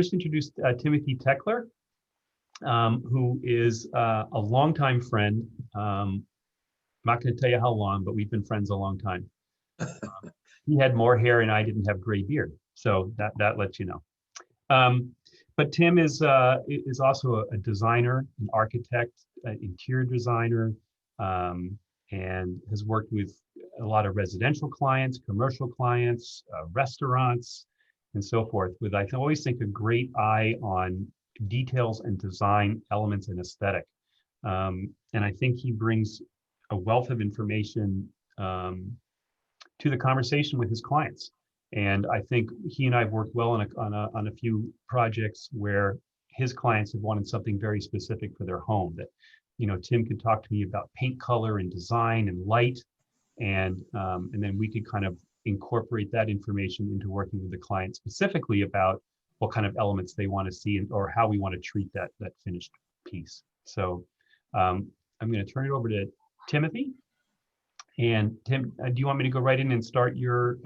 Just introduced Timothy Techler, who is a longtime friend. I'm not going to tell you how long, but we've been friends a long time. He had more hair and I didn't have gray beard, so that lets you know. But Tim is also a designer, an architect, an interior designer, and has worked with a lot of residential clients, commercial clients, restaurants, and so forth, with, I always think, a great eye on details and design elements and aesthetic. And I think he brings a wealth of information to the conversation with his clients. And I think he and I have worked well on a few projects where his clients have wanted something very specific for their home. That, you know, Tim could talk to me about paint color and design and light, and then we could kind of incorporate that information into working with the client specifically about what kind of elements they want to see or how we want to treat that finished piece. So I'm going to turn it over to Timothy. And Tim, do you want me to go right in and start your?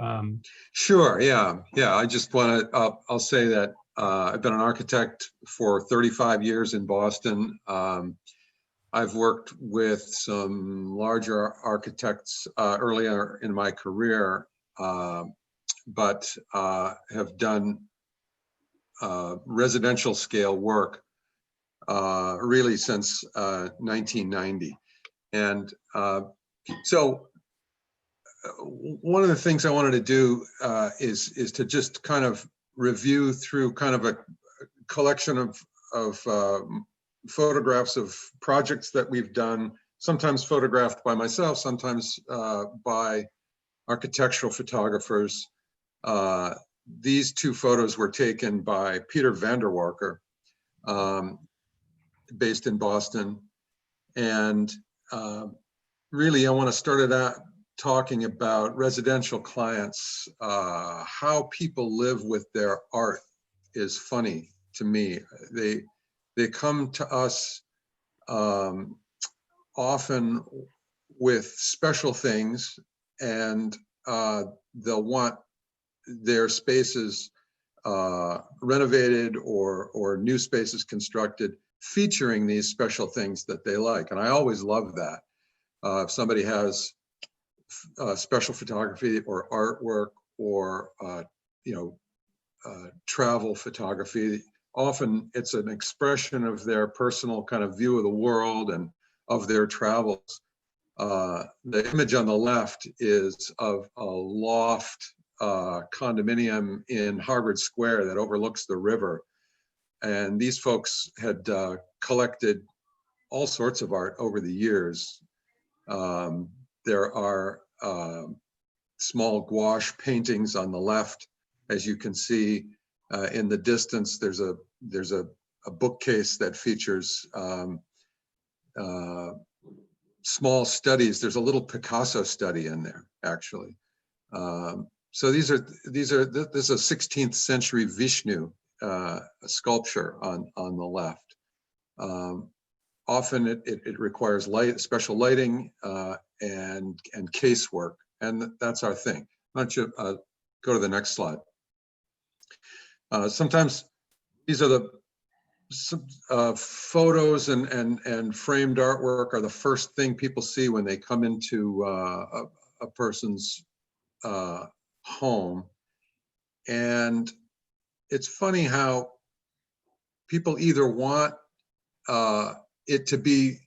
Sure. Yeah. I just want to. I'll say that I've been an architect for 35 years in Boston. I've worked with some larger architects earlier in my career, but have done residential scale work really since 1990. And so one of the things I wanted to do is to just kind of review through kind of a collection of photographs of projects that we've done, sometimes photographed by myself, sometimes by architectural photographers. These two photos were taken by Peter Vanderwalker, based in Boston. And really, I want to start it out talking about residential clients. How people live with their art is funny to me. They come to us often with special things, and they'll want their spaces renovated or new spaces constructed featuring these special things that they like. And I always love that. If somebody has special photography or artwork or travel photography, often it's an expression of their personal kind of view of the world and of their travels. The image on the left is of a loft condominium in Harvard Square that overlooks the river. And these folks had collected all sorts of art over the years. There are small gouache paintings on the left. As you can see in the distance, there's a bookcase that features small studies. There's a little Picasso study in there, actually. So this is a 16th century Vishnu sculpture on the left. Often it requires special lighting and casework, and that's our thing. Why don't you go to the next slide? Sometimes these are the photos and framed artwork are the first thing people see when they come into a person's home. And it's funny how people either want it to be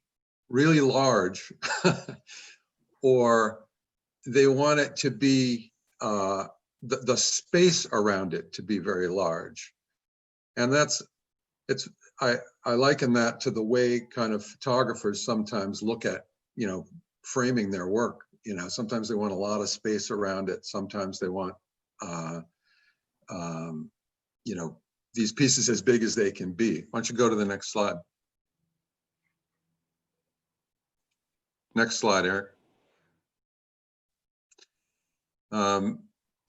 really large or they want it to be the space around it to be very large. And I liken that to the way kind of photographers sometimes look at, framing their work. Sometimes they want a lot of space around it. Sometimes they want, these pieces as big as they can be. Why don't you go to the next slide? Next slide, Eric.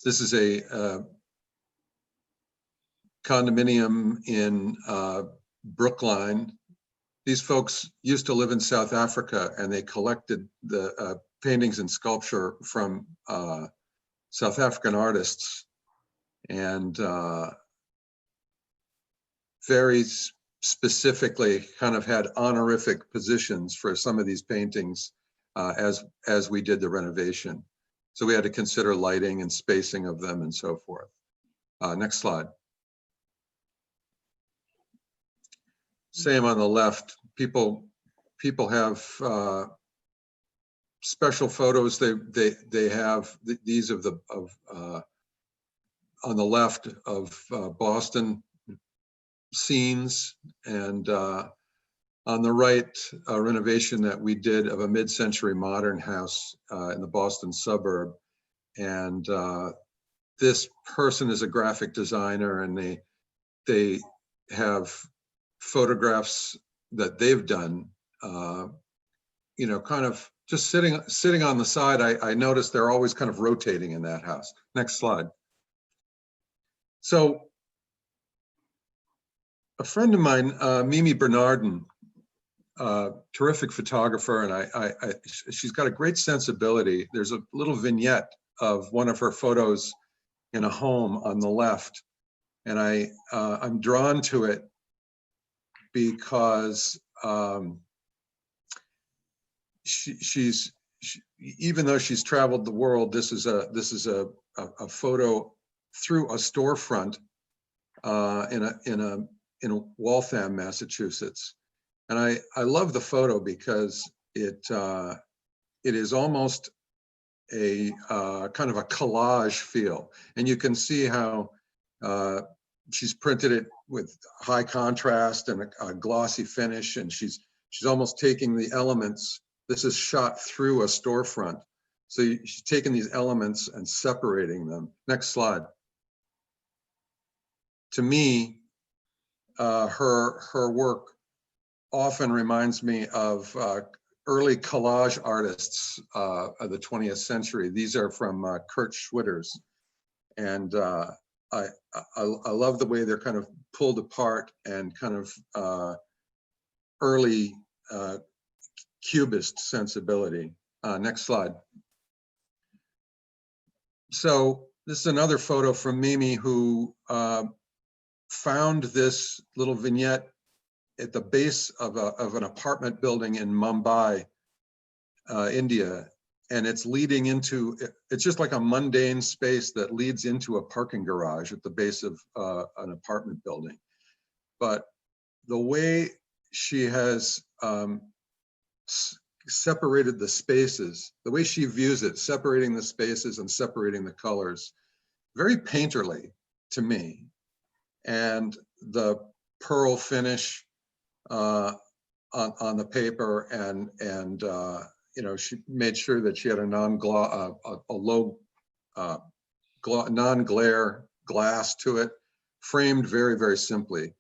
This is a condominium in Brookline. These folks used to live in South Africa, and they collected the paintings and sculpture from South African artists. And very specifically kind of had honorific positions for some of these paintings as we did the renovation. So we had to consider lighting and spacing of them and so forth. Next slide. Same on the left. People have special photos. They have these of on the left of Boston scenes, and on the right, a renovation that we did of a mid-century modern house in the Boston suburb. And this person is a graphic designer, and they have photographs that they've done, you know, kind of just sitting on the side. I noticed they're always kind of rotating in that house. Next slide. So a friend of mine, Mimi Bernardin, terrific photographer, and she's got a great sensibility. There's a little vignette of one of her photos in a home on the left, and I'm drawn to it because even though she's traveled the world, this is a photo through a storefront in Waltham, Massachusetts. And I love the photo because it is almost a kind of a collage feel. And you can see how she's printed it with high contrast and a glossy finish. And she's almost taking the elements. This is shot through a storefront. So she's taking these elements and separating them. Next slide. To me, her work often reminds me of early collage artists of the 20th century. These are from Kurt Schwitters. And I love the way they're kind of pulled apart and kind of early cubist sensibility. Next slide. So this is another photo from Mimi, who found this little vignette at the base of an apartment building in Mumbai, India. And it's leading into, it's just like a mundane space that leads into a parking garage at the base of an apartment building. But the way she has separated the spaces, the way she views it, separating the spaces and separating the colors, very painterly to me. And the pearl finish on the paper, and you know, she made sure that she had a low non-glare glass to it, framed very, very simply.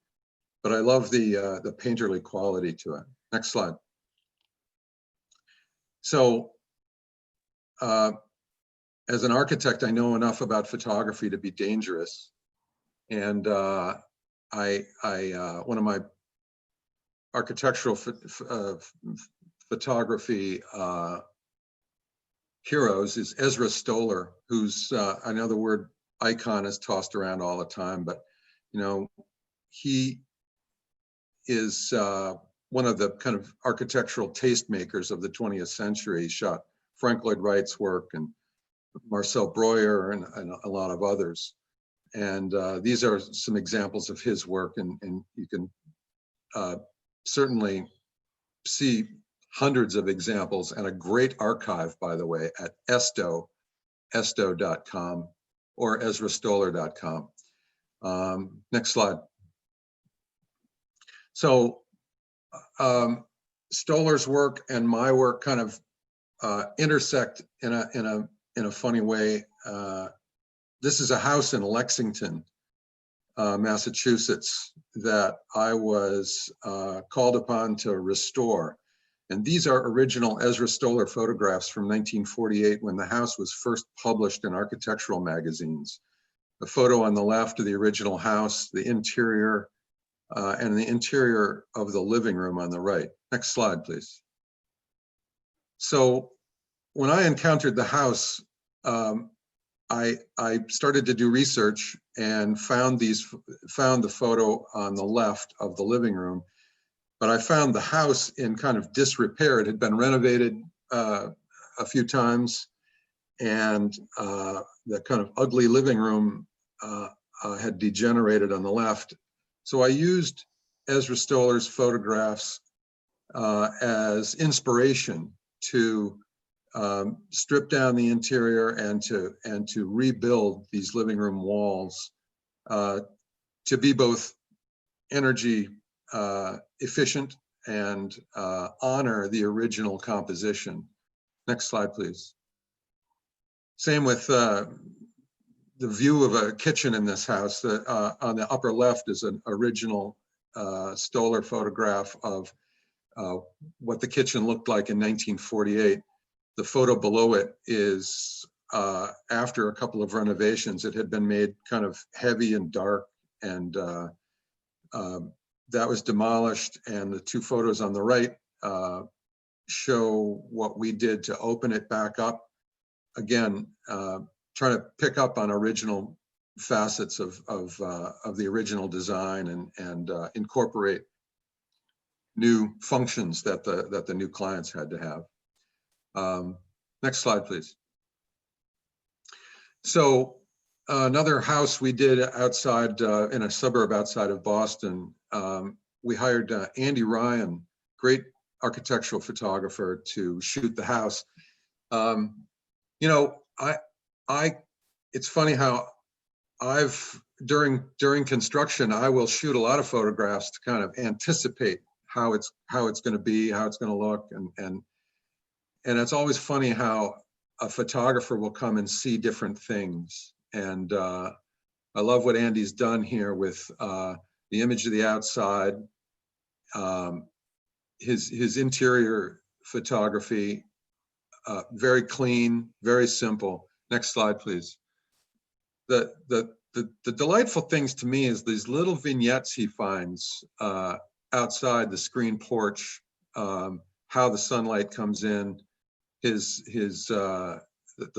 But I love the painterly quality to it. Next slide. So as an architect, I know enough about photography to be dangerous. And one of my architectural photography heroes is Ezra Stoller, who's, I know the word icon is tossed around all the time, but you know, he is one of the kind of architectural tastemakers of the 20th century. He shot Frank Lloyd Wright's work and Marcel Breuer and a lot of others. And these are some examples of his work, and you can certainly see hundreds of examples, and a great archive, by the way, at esto.com or ezrastoller.com. Next slide. So Stoller's work and my work kind of intersect in a funny way. This is a house in Lexington, Massachusetts, that I was called upon to restore. And these are original Ezra Stoller photographs from 1948, when the house was first published in architectural magazines. The photo on the left of the original house, the interior, and the interior of the living room on the right. Next slide, please. So when I encountered the house, I started to do research and found the photo on the left of the living room, but I found the house in kind of disrepair. It had been renovated a few times, and the kind of ugly living room had degenerated on the left. So I used Ezra Stoller's photographs as inspiration to strip down the interior and to rebuild these living room walls to be both energy efficient and honor the original composition. Next slide, please. Same with the view of a kitchen in this house. On the upper left is an original Stoller photograph of what the kitchen looked like in 1948. The photo below it is after a couple of renovations. It had been made kind of heavy and dark, and that was demolished. And the two photos on the right show what we did to open it back up. Again, trying to pick up on original facets of the original design and incorporate new functions that the new clients had to have. Next slide, please. So another house we did outside in a suburb outside of Boston. We hired Andy Ryan, great architectural photographer, to shoot the house. You know, it's funny how during construction, I will shoot a lot of photographs to kind of anticipate how it's going to be, how it's going to look, and it's always funny how a photographer will come and see different things. And I love what Andy's done here with the image of the outside, his interior photography, very clean, very simple. Next slide, please. The delightful things to me is these little vignettes he finds outside the screen porch, how the sunlight comes in, the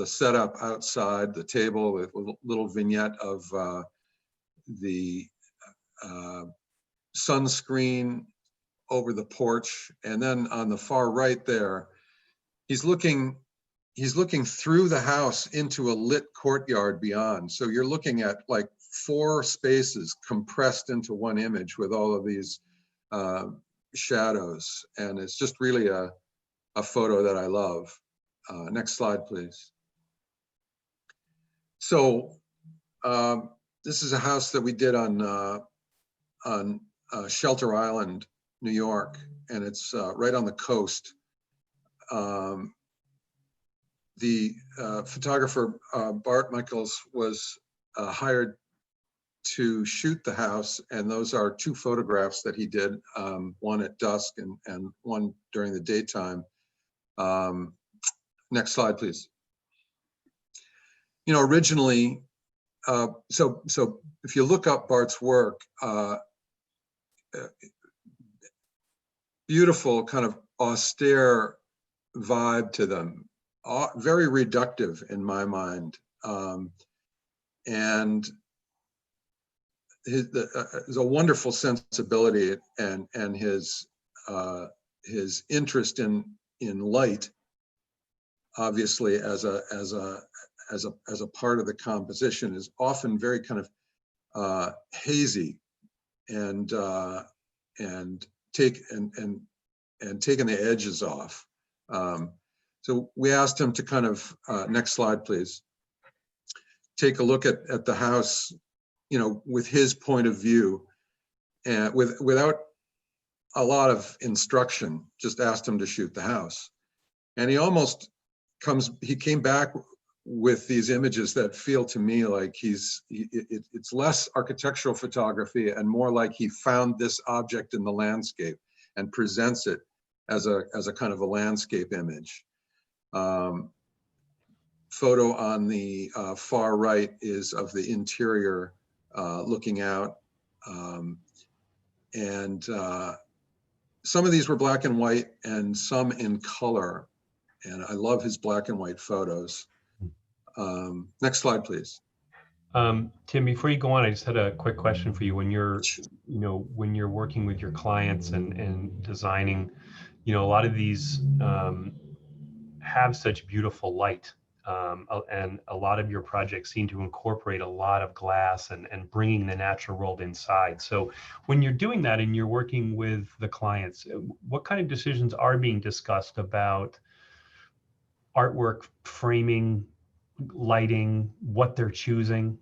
setup outside the table with a little vignette of the sunscreen over the porch, and then on the far right there, he's looking through the house into a lit courtyard beyond. So you're looking at like 4 spaces compressed into one image with all of these shadows, and it's just really a photo that I love. Next slide, please. So this is a house that we did on Shelter Island, New York, and it's right on the coast. The photographer Bart Michaels was hired to shoot the house, and those are 2 photographs that he did, one at dusk and one during the daytime. Next slide, please. You know, originally, so if you look up Bart's work, beautiful kind of austere vibe to them, very reductive in my mind, and there's a wonderful sensibility and his interest in light, obviously as a part of the composition, is often very kind of hazy and taking the edges off. So we asked him to kind of, next slide, please, take a look at the house, you know, with his point of view, and without a lot of instruction, just asked him to shoot the house. And he came back with these images that feel to me like it's less architectural photography and more like he found this object in the landscape and presents it as a kind of a landscape image. Photo on the far right is of the interior looking out. And some of these were black and white and some in color. And I love his black and white photos. Next slide, please. Tim, before you go on, I just had a quick question for you. When you're, when you're working with your clients and designing, a lot of these have such beautiful light, and a lot of your projects seem to incorporate a lot of glass and bringing the natural world inside. So when you're doing that and you're working with the clients, what kind of decisions are being discussed about artwork, framing, lighting, what they're choosing?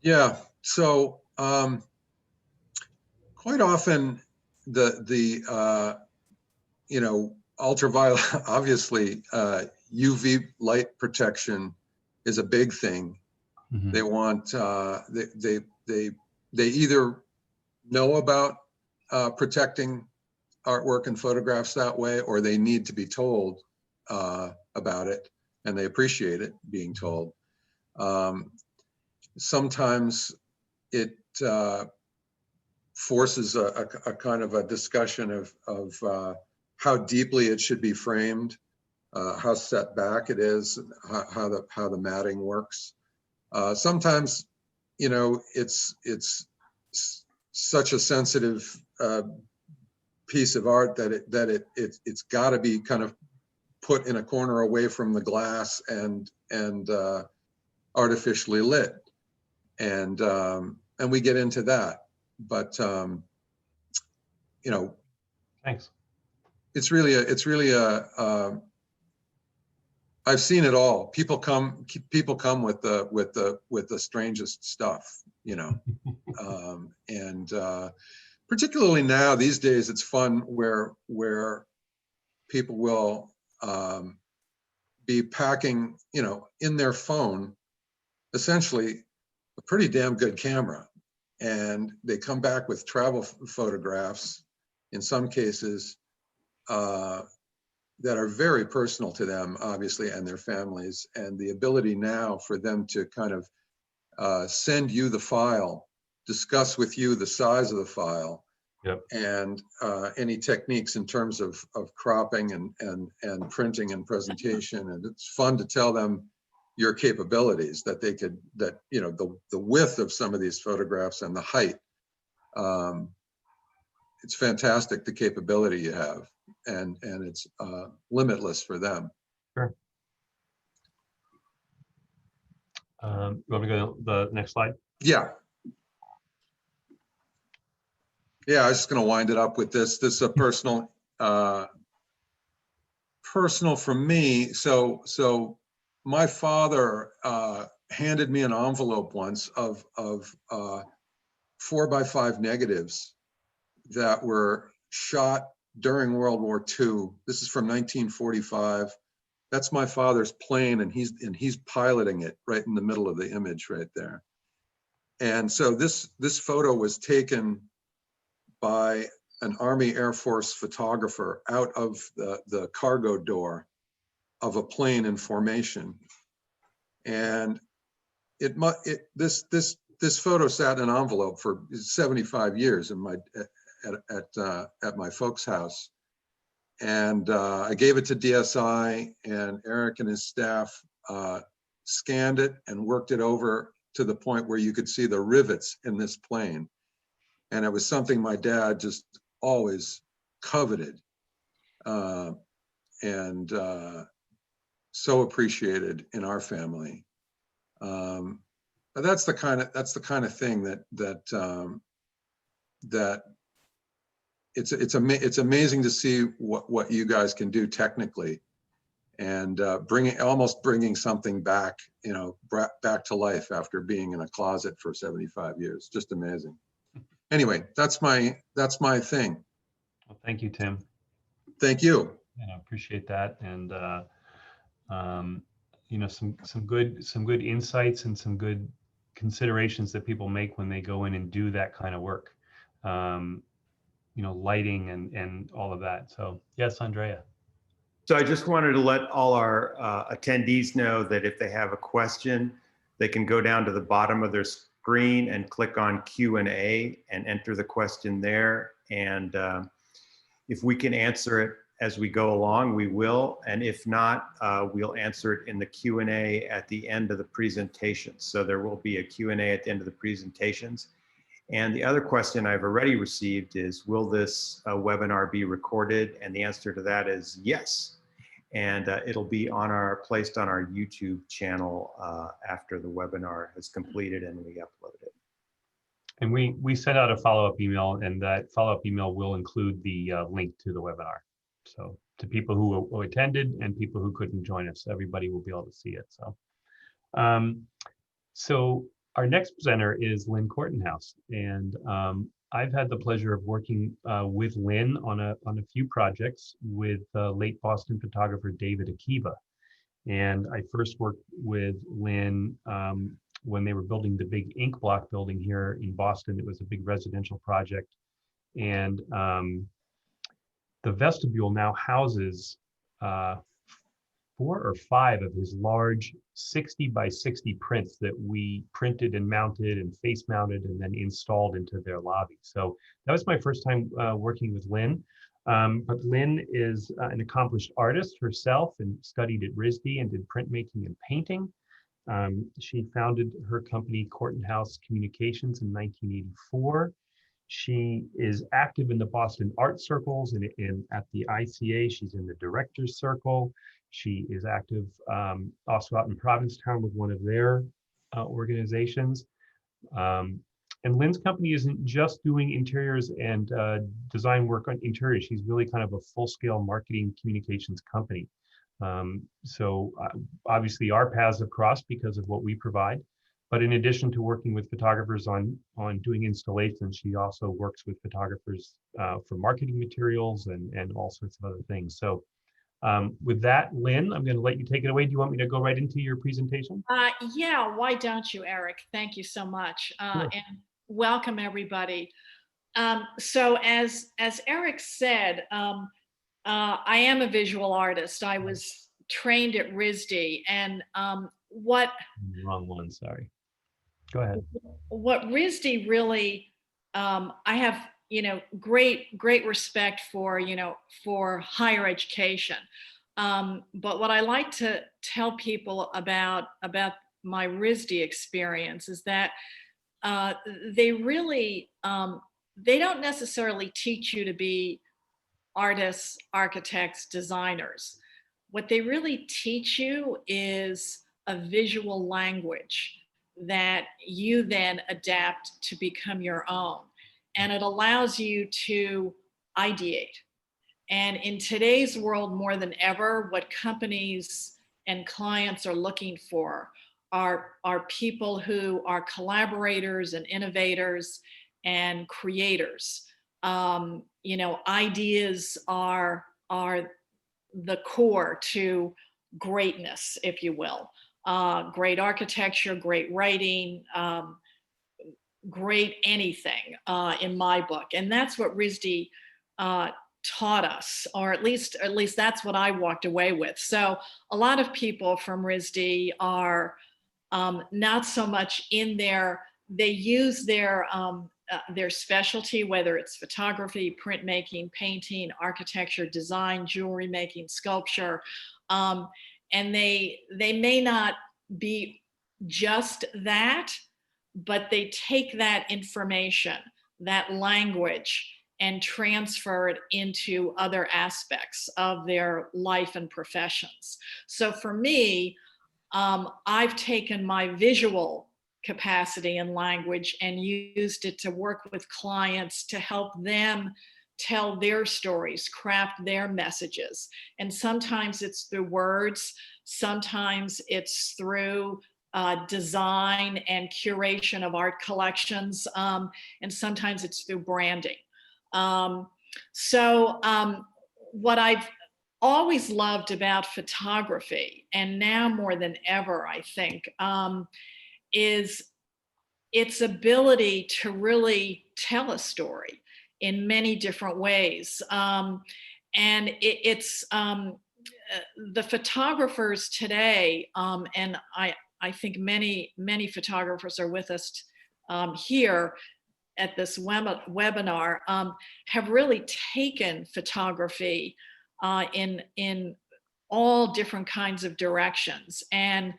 Yeah, so quite often the ultraviolet, obviously UV light protection is a big thing. Mm-hmm. They want they either know about protecting artwork and photographs that way, or they need to be told about it, and they appreciate it being told. Sometimes it forces a kind of a discussion of how deeply it should be framed, how set back it is, how the matting works. Sometimes, it's such a sensitive piece of art that it's got to be kind of put in a corner away from the glass and artificially lit, and we get into that. But Thanks. it's really I've seen it all. People come with the strangest stuff, and particularly now these days, it's fun where people will be packing, in their phone, essentially a pretty damn good camera, and they come back with travel photographs, in some cases, that are very personal to them, obviously, and their families, and the ability now for them to kind of send you the file, discuss with you the size of the file, yep, and any techniques in terms of cropping and printing and presentation. And it's fun to tell them your capabilities, that they could, the width of some of these photographs and the height. It's fantastic, the capability you have, and it's limitless for them. sure. You want me to go to the next slide? Yeah. Yeah, I was just going to wind it up with this. This is a personal from me. So my father handed me an envelope once of 4x5 negatives that were shot during World War II. This is from 1945. That's my father's plane, and he's piloting it right in the middle of the image right there. And so this photo was taken by an Army Air Force photographer out of the cargo door of a plane in formation. And this photo sat in an envelope for 75 years in at my folks' house. And I gave it to DSI, and Eric and his staff scanned it and worked it over to the point where you could see the rivets in this plane. And it was something my dad just always coveted, and so appreciated in our family. But that's the kind of thing that it's amazing to see what you guys can do technically, and almost bringing something back, back to life after being in a closet for 75 years. Just amazing. Anyway, that's my thing. Well, thank you, Tim. Thank you. I appreciate that, and some good insights and some good considerations that people make when they go in and do that kind of work. Lighting and all of that. So yes, Andrea. So I just wanted to let all our attendees know that if they have a question, they can go down to the bottom of their screen and click on Q&A and enter the question there. And if we can answer it as we go along, we will. And if not, we'll answer it in the Q&A at the end of the presentation. So there will be a Q&A at the end of the presentations. And the other question I've already received is, will this webinar be recorded? And the answer to that is yes. And it'll be placed on our YouTube channel after the webinar has completed and we upload it. And we sent out a follow-up email, and that follow-up email will include the link to the webinar. So to people who attended and people who couldn't join us, everybody will be able to see it. So our next presenter is Lynne Kortenhaus, and I've had the pleasure of working with Lynn on a few projects with late Boston photographer David Akiba. And I first worked with Lynn when they were building the big ink block building here in Boston. It was a big residential project. And the vestibule now houses 4 or 5 of his large 60 by 60 prints that we printed and mounted and face mounted and then installed into their lobby. So that was my first time working with Lynn. But Lynn is an accomplished artist herself and studied at RISD and did printmaking and painting. She founded her company Kortenhaus Communications in 1984. She is active in the Boston art circles and at the ICA. She's in the director's circle. She is active also out in Provincetown with one of their organizations. And Lynn's company isn't just doing interiors and design work on interiors. She's really kind of a full-scale marketing communications company. So obviously our paths have crossed because of what we provide. But in addition to working with photographers on doing installations, she also works with photographers for marketing materials and all sorts of other things. So with that, Lynn, I'm going to let you take it away. Do you want me to go right into your presentation? Yeah, why don't you, Eric? Thank you so much. Sure. And welcome, everybody. So as Eric said, I am a visual artist. I was trained at RISD, and Wrong one, sorry. Go ahead. What RISD really, I have, great respect for, for higher education. But what I like to tell people about my RISD experience is that they really, they don't necessarily teach you to be artists, architects, designers. What they really teach you is a visual language that you then adapt to become your own. And it allows you to ideate. And in today's world, more than ever, what companies and clients are looking for are people who are collaborators and innovators and creators. Ideas are the core to greatness, if you will. Great architecture, great writing, great anything in my book. And that's what RISD taught us, or at least that's what I walked away with. So a lot of people from RISD are not so much in there. They use their specialty, whether it's photography, printmaking, painting, architecture, design, jewelry making, sculpture, and they may not be just that, but they take that information, that language, and transfer it into other aspects of their life and professions. So for me, I've taken my visual capacity and language and used it to work with clients to help them tell their stories, craft their messages. And sometimes it's through words, sometimes it's through design and curation of art collections, and sometimes it's through branding. What I've always loved about photography, and now more than ever, I think, is its ability to really tell a story in many different ways. And it's the photographers today, and I think many photographers are with us here at this webinar, have really taken photography in all different kinds of directions. And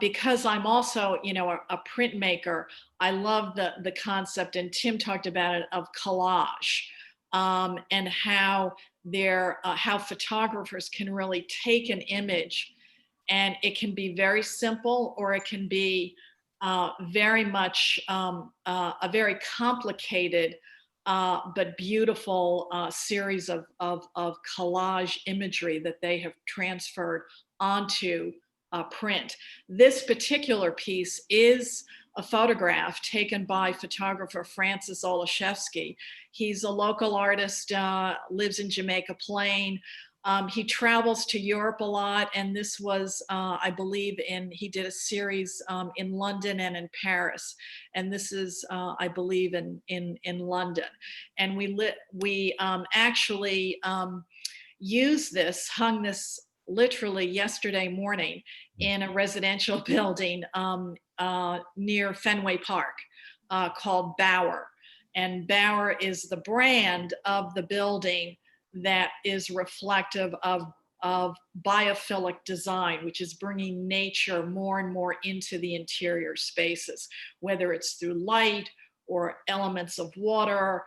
because I'm also, a printmaker, I love the concept, and Tim talked about it, of collage, and how how photographers can really take an image, and it can be very simple, or it can be very much a very complicated but beautiful series of collage imagery that they have transferred onto print. This particular piece is a photograph taken by photographer Francis Olazewski. He's a local artist, lives in Jamaica Plain. He travels to Europe a lot, and this was, I believe, he did a series in London and in Paris, and this is, I believe, in London. And we actually hung this literally yesterday morning in a residential building near Fenway Park called Bauer. And Bauer is the brand of the building that is reflective of biophilic design, which is bringing nature more and more into the interior spaces, whether it's through light or elements of water,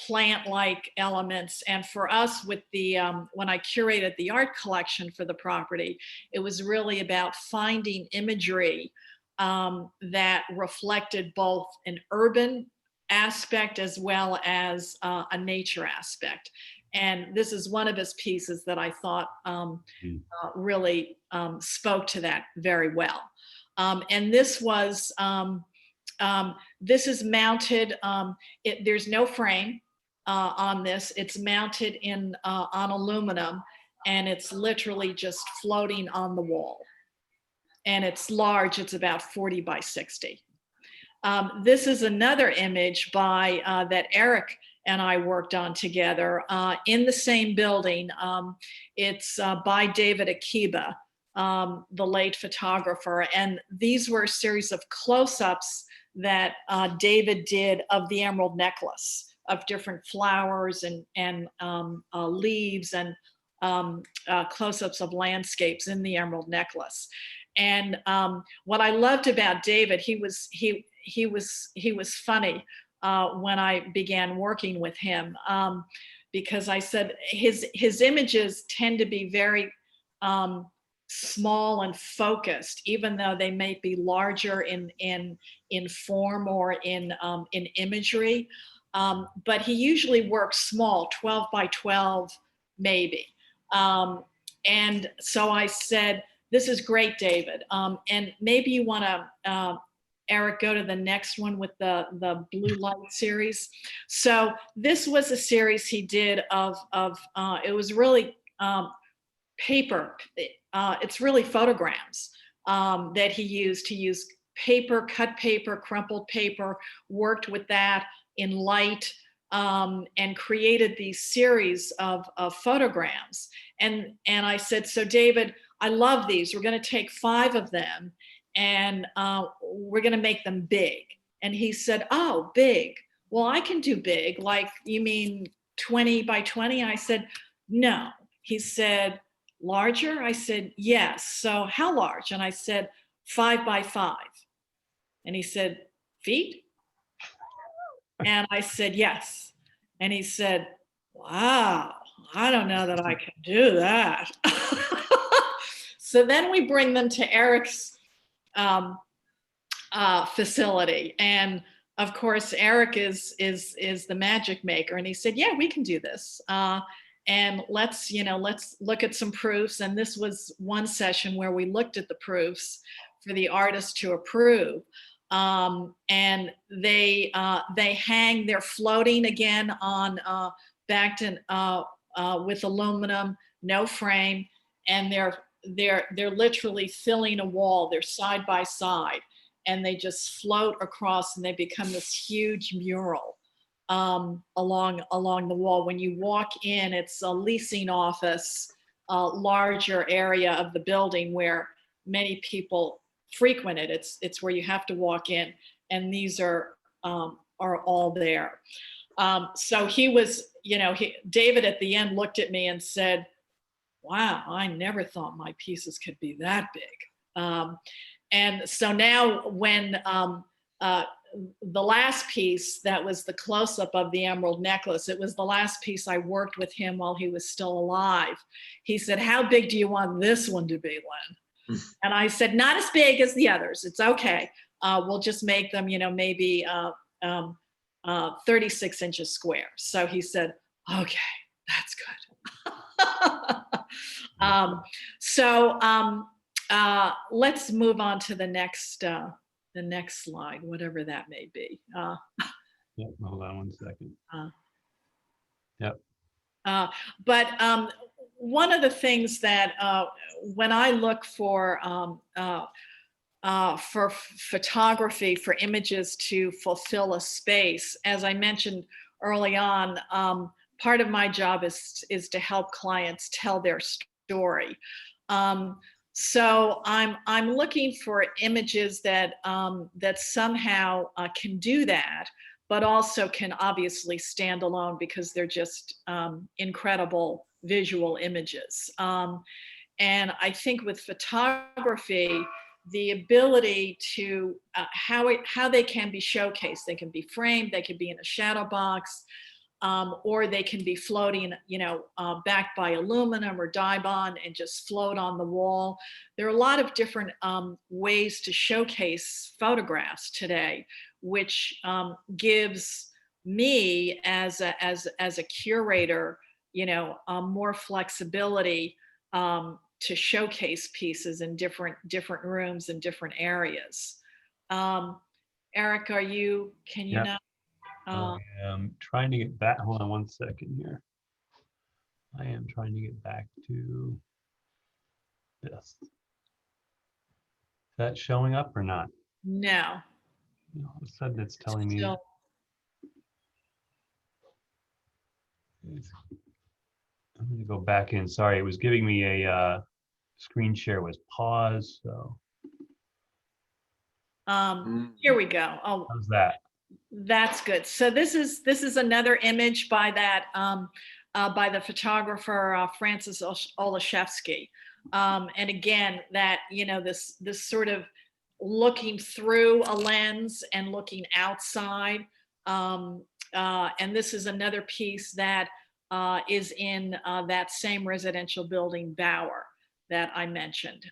plant-like elements. And for us, with the when I curated the art collection for the property, it was really about finding imagery that reflected both an urban aspect as well as a nature aspect. And this is one of his pieces that I thought really spoke to that very well. And this was, this is mounted, there's no frame on this. It's mounted on aluminum, and it's literally just floating on the wall. And it's large, it's about 40 by 60. This is another image by that Eric and I worked on together in the same building. It's by David Akiba, the late photographer. And these were a series of close-ups that David did of the emerald necklace, of different flowers and leaves, and close-ups of landscapes in the emerald necklace. And what I loved about David, he was funny when I began working with him, because I said his images tend to be very small and focused, even though they may be larger in form or in imagery. But he usually works small, 12 by 12 maybe. And so I said, "This is great, David. And maybe you want to, Eric, go to the next one with the blue light series." So this was a series he did of it was really paper. It's really photograms that he used. He used paper, cut paper, crumpled paper, worked with that in light, and created these series of photograms. And I said, "So David, I love these. We're going to take 5 of them, and we're going to make them big." And he said, "Oh, big. Well, I can do big. Like, you mean 20 by 20? I said, "No." He said, "Larger?" I said, "Yes." "So how large?" And I said, 5 by 5. And he said, "Feet?" And I said, "Yes." And he said, "Wow, I don't know that I can do that." So then we bring them to Eric's facility, and of course Eric is the magic maker, and he said, "Yeah, we can do this, and let's look at some proofs." And this was one session where we looked at the proofs for the artist to approve, and they hang. They're floating again on backed in with aluminum, no frame, and they're literally filling a wall. They're side by side, and they just float across, and they become this huge mural along the wall. When you walk in, it's a leasing office, a larger area of the building where many people frequent it. It's where you have to walk in, and these are all there. So he was, David at the end looked at me and said, wow, I never thought my pieces could be that big. And so now when the last piece that was the close-up of the emerald necklace, it was the last piece I worked with him while he was still alive. He said, how big do you want this one to be, Lynn? And I said, not as big as the others. It's okay. We'll just make them, maybe 36 inches square. So he said, okay, that's good. Let's move on to the next slide, whatever that may be. Yep, hold on one second. Yep. But one of the things that when I look for photography, for images to fulfill a space, as I mentioned early on, part of my job is to help clients tell their story. So I'm looking for images that that somehow can do that, but also can obviously stand alone because they're just incredible visual images. And I think with photography, the ability to how they can be showcased, they can be framed, they can be in a shadow box, or they can be floating, backed by aluminum or dye bond and just float on the wall. There are a lot of different ways to showcase photographs today, which gives me as a curator, more flexibility to showcase pieces in different rooms and different areas. Eric, can you Yep. now? I am trying to get back. Hold on one second here. I am trying to get back to this. Is that showing up or not? No. All of a sudden it's telling me. Still. I'm going to go back in. Sorry, it was giving me a screen share was paused. So here we go. Oh, how's that? that's good. So this is another image by that by the photographer Francis Olazewski. And again, that this sort of looking through a lens and looking outside. And this is another piece that is in that same residential building, Bauer, that I mentioned.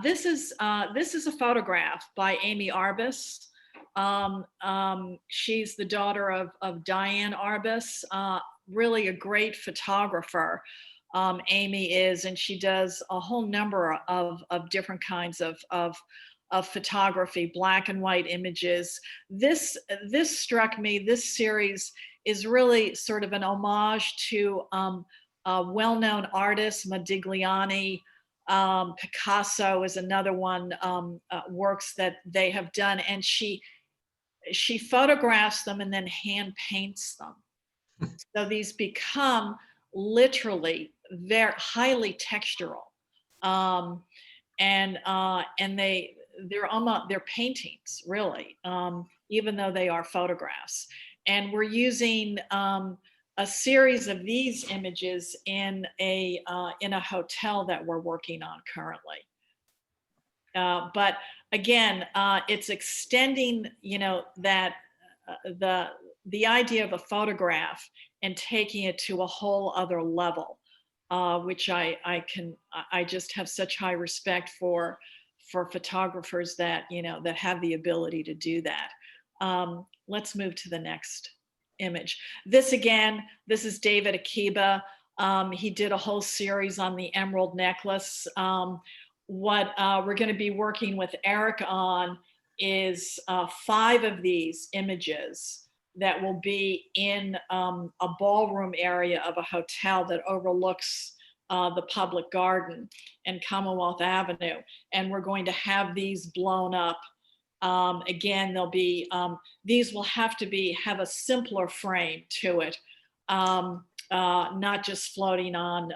This is a photograph by Amy Arbus. She's the daughter of Diane Arbus, really a great photographer. Amy is, and she does a whole number of different kinds of photography, black and white images. This struck me, this series is really sort of an homage to well-known artists, Modigliani. Picasso is another one, works that they have done, and she photographs them and then hand paints them. So these become literally very highly textural, and they're paintings really, even though they are photographs. And we're using a series of these images in a hotel that we're working on currently. But again, it's extending, that the idea of a photograph and taking it to a whole other level, which I just have such high respect for photographers that that have the ability to do that. Let's move to the next image. This is David Akiba. He did a whole series on the emerald necklace. What we're going to be working with Eric on is 5 of these images that will be in a ballroom area of a hotel that overlooks the public garden and Commonwealth Avenue. And we're going to have these blown up. Again, they'll be, these will have to have a simpler frame to it, not just floating on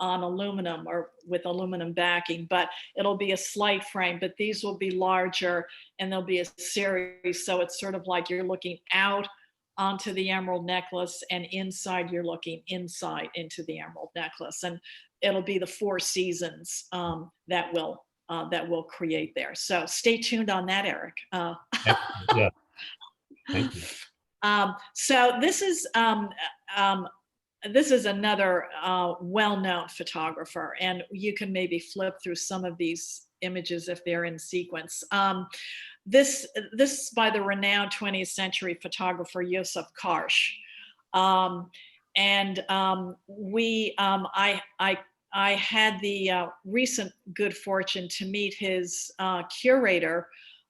on aluminum or with aluminum backing, but it'll be a slight frame, but these will be larger and there'll be a series. So it's sort of like you're looking out onto the emerald necklace, and inside you're looking inside into the emerald necklace. And it'll be the 4 seasons that will create there. So stay tuned on that, Eric. Yeah, thank you. So this is another well-known photographer, and you can maybe flip through some of these images if they're in sequence. This is by the renowned 20th century photographer Josef Karsh, and I had the recent good fortune to meet his curator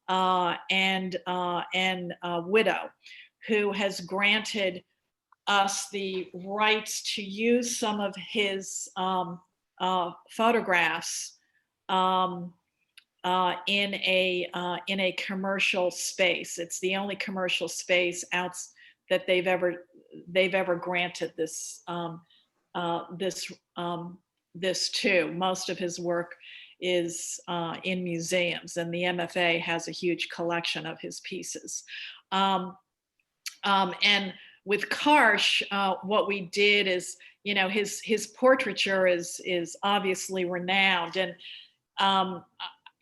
and widow, who has granted us the rights to use some of his photographs in a commercial space. It's the only commercial space out that they've ever granted this this to. Most of his work is in museums, and the MFA has a huge collection of his pieces. And with Karsh, what we did is, his portraiture is obviously renowned, and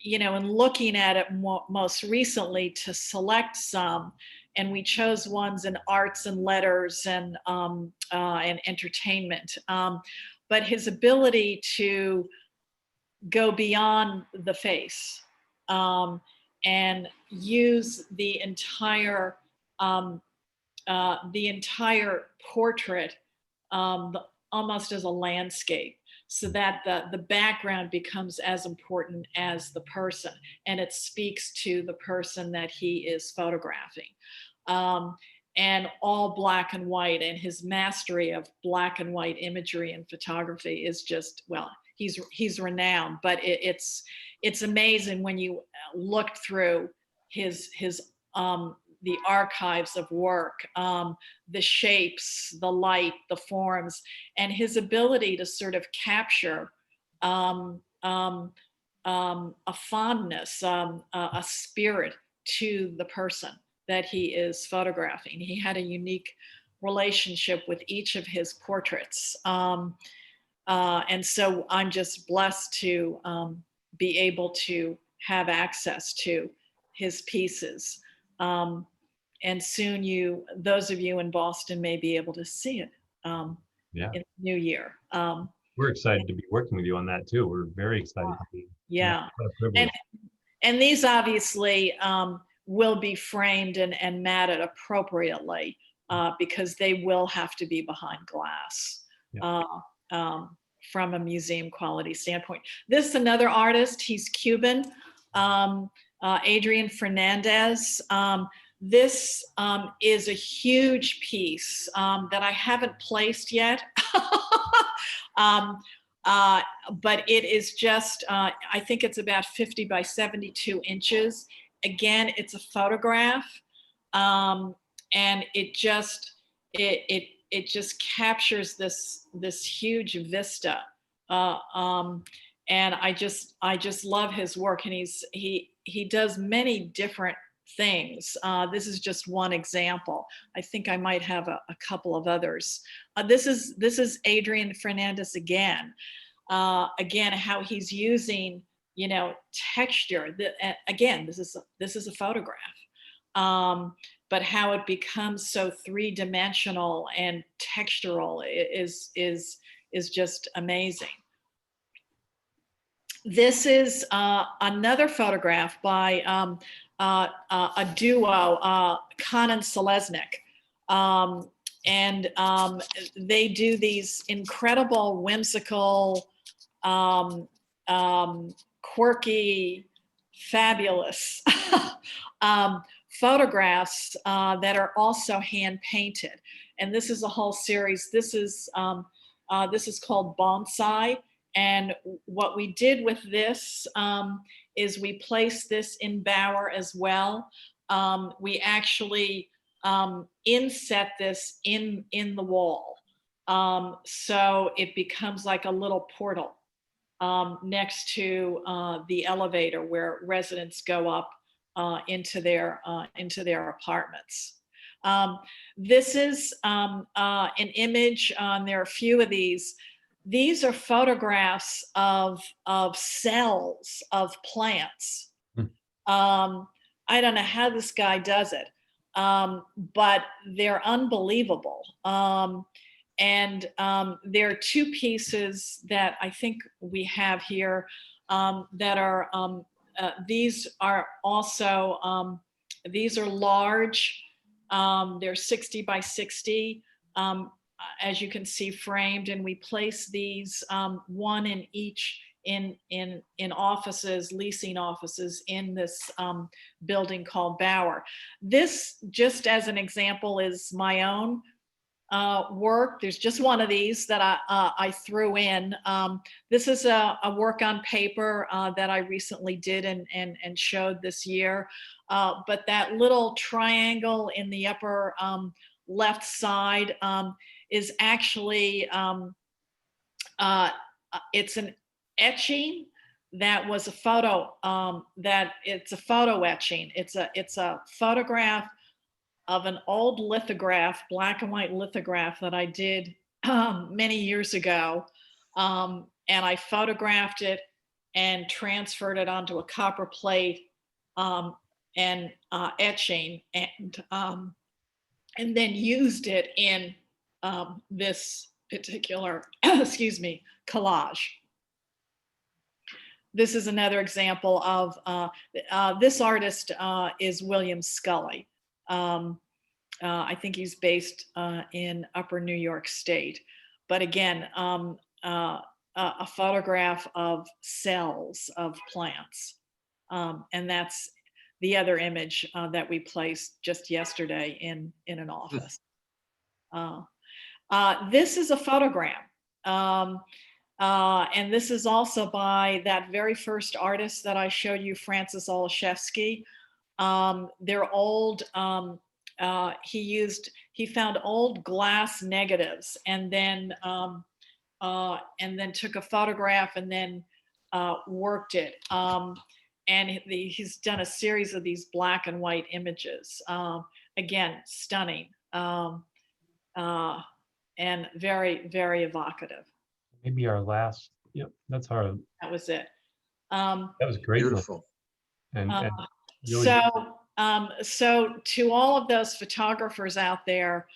in looking at it most recently to select some, and we chose ones in arts and letters and entertainment. But his ability to go beyond the face and use the entire portrait almost as a landscape, so that the background becomes as important as the person, and it speaks to the person that he is photographing. And all black and white, and his mastery of black and white imagery and photography is just, well, he's renowned, but it's amazing when you look through his the archives of work, the shapes, the light, the forms, and his ability to sort of capture a fondness, a spirit to the person that he is photographing. He had a unique relationship with each of his portraits. And so I'm just blessed to be able to have access to his pieces. And soon those of you in Boston may be able to see it in the new year. We're excited to be working with you on that too. We're very excited to be. Yeah. What a privilege. And these obviously will be framed and matted appropriately because they will have to be behind glass from a museum quality standpoint. This is another artist. He's Cuban, Adrian Fernandez. This is a huge piece that I haven't placed yet. But it is just, I think it's about 50 by 72 inches. Again, it's a photograph, and it just captures this huge vista, and I just love his work, and he does many different things. This is just one example. I think I might have a couple of others. This is Adrian Fernandez again. Again, how he's using texture. Again, this is a photograph, but how it becomes so three-dimensional and textural is just amazing. This is another photograph by a duo, Khan and Selesnik. And they do these incredible, whimsical, quirky, fabulous photographs that are also hand painted. And this is a whole series. This is called Bonsai. And what we did with this is we placed this in Bower as well. We actually inset this in the wall. So it becomes like a little portal next to the elevator where residents go up into their apartments. This is an image. There are a few of these. These are photographs of cells of plants. I don't know how this guy does it, but they're unbelievable. And there are two pieces that I think we have here that are, these are also, these are large. They're 60 by 60, as you can see, framed, and we place these one in each in offices, leasing offices in this building called Bauer. This, just as an example, is my own work. There's just one of these that I threw in. This is a work on paper that I recently did and showed this year. But that little triangle in the upper left side is actually, it's an etching that was a photo, it's a photo etching. It's a photograph of an old lithograph, black and white lithograph that I did many years ago. And I photographed it and transferred it onto a copper plate and etching, and then used it in this particular, excuse me, collage. This is another example of, this artist is William Scully. I think he's based in Upper New York State. But again, a photograph of cells of plants. And that's the other image that we placed just yesterday in an office. This is a photogram. And this is also by that very first artist that I showed you, Francis Olazewski. They're old, he found old glass negatives and then took a photograph and then worked it. And he's done a series of these black and white images. Again, stunning and very, very evocative. Maybe our last, yep, that's our, That was it. that was great. Beautiful. And really, So to all of those photographers out there,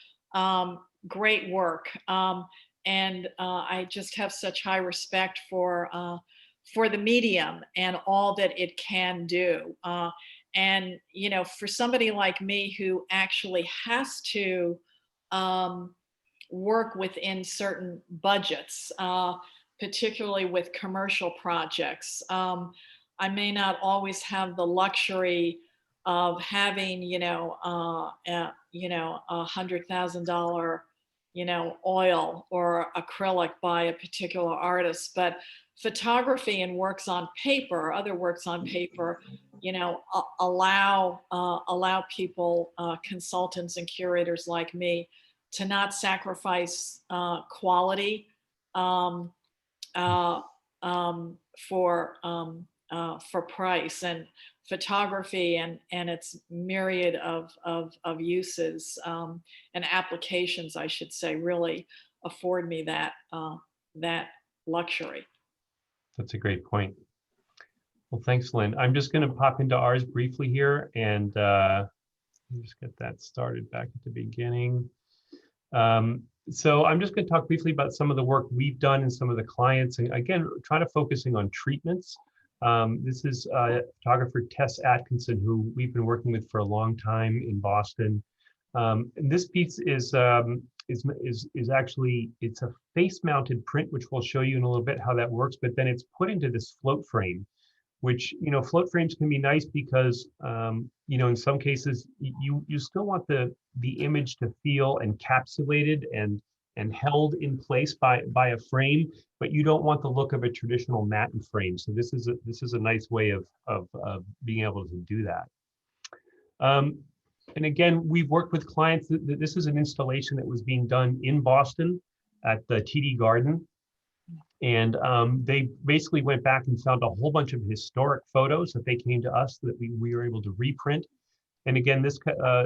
great work. And I just have such high respect for the medium and all that it can do. And, you know, for somebody like me who actually has to work within certain budgets, particularly with commercial projects, I may not always have the luxury of having, $100,000, oil or acrylic by a particular artist, but photography and works on paper, other works on paper, allow people, consultants and curators like me, to not sacrifice quality for price. And photography and its myriad of uses and applications, I should say, really afford me that luxury. that's a great point. Well, thanks, Lynn. I'm just going to pop into ours briefly here and just get that started back at the beginning. So I'm just going to talk briefly about some of the work we've done and some of the clients, and again, try to focusing on treatments. This is photographer Tess Atkinson, who we've been working with for a long time in Boston. And this piece is actually, it's a face-mounted print, which we'll show you in a little bit how that works. But then it's put into this float frame, which, float frames can be nice because, in some cases you still want the image to feel encapsulated and held in place by a frame, but you don't want the look of a traditional matte frame. So this is a nice way of being able to do that. And again, we've worked with clients. This is an installation that was being done in Boston at the TD Garden. And they basically went back and found a whole bunch of historic photos that they came to us that we were able to reprint. And again, this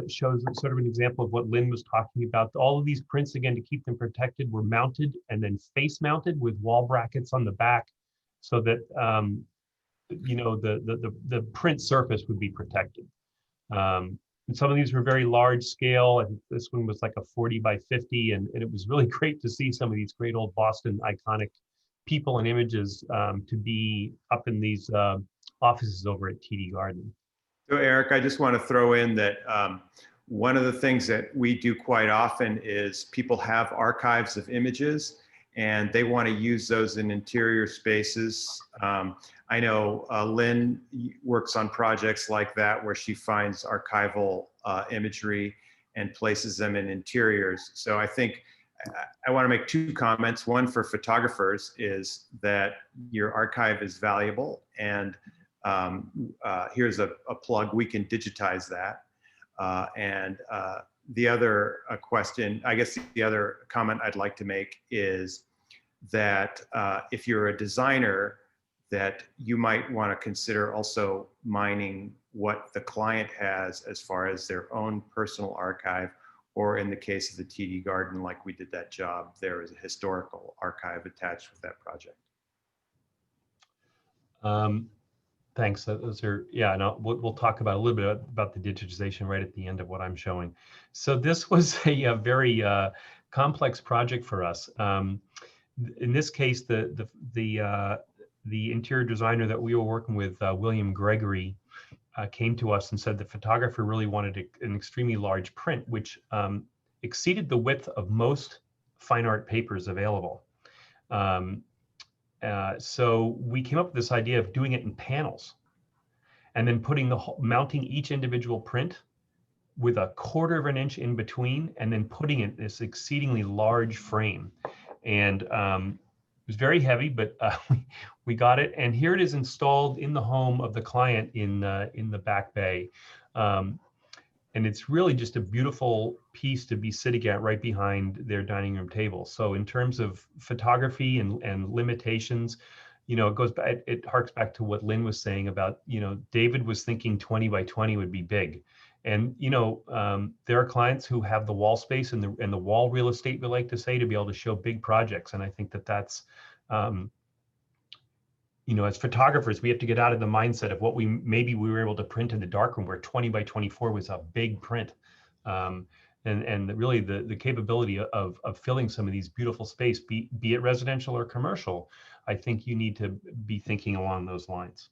shows sort of an example of what Lynn was talking about. All of these prints, again, to keep them protected, were mounted and then face mounted with wall brackets on the back so that, you know, the print surface would be protected. And some of these were very large scale. I think this one was like a 40 by 50. And it was really great to see some of these great old Boston iconic people and images to be up in these offices over at TD Garden. So Eric, I just want to throw in that one of the things that we do quite often is people have archives of images and they want to use those in interior spaces. I know Lynn works on projects like that where she finds archival imagery and places them in interiors. So I think I want to make two comments. One for photographers is that your archive is valuable, and here's a plug, we can digitize that. And the other question, I guess the other comment I'd like to make is that if you're a designer, that you might want to consider also mining what the client has as far as their own personal archive, or in the case of the TD Garden, like we did that job, there is a historical archive attached with that project. Thanks. Those are, yeah, and we'll talk about a little bit about the digitization right at the end of what I'm showing. So this was a very complex project for us. In this case, the interior designer that we were working with, William Gregory, came to us and said the photographer really wanted an extremely large print, which exceeded the width of most fine art papers available. So we came up with this idea of doing it in panels and then mounting each individual print with a 1/4 of an inch in between, and then putting it in this exceedingly large frame. And it was very heavy, but we got it. And here it is installed in the home of the client in the back bay. And it's really just a beautiful piece to be sitting at right behind their dining room table. So in terms of photography and limitations, you know, it harks back to what Lynn was saying about, you know, David was thinking 20 by 20 would be big. And, you know, there are clients who have the wall space and the wall real estate, we like to say, to be able to show big projects. And I think that's, you know, as photographers, we have to get out of the mindset of what maybe we were able to print in the darkroom, where 20 by 24 was a big print. And really the capability of filling some of these beautiful space, be it residential or commercial, I think you need to be thinking along those lines.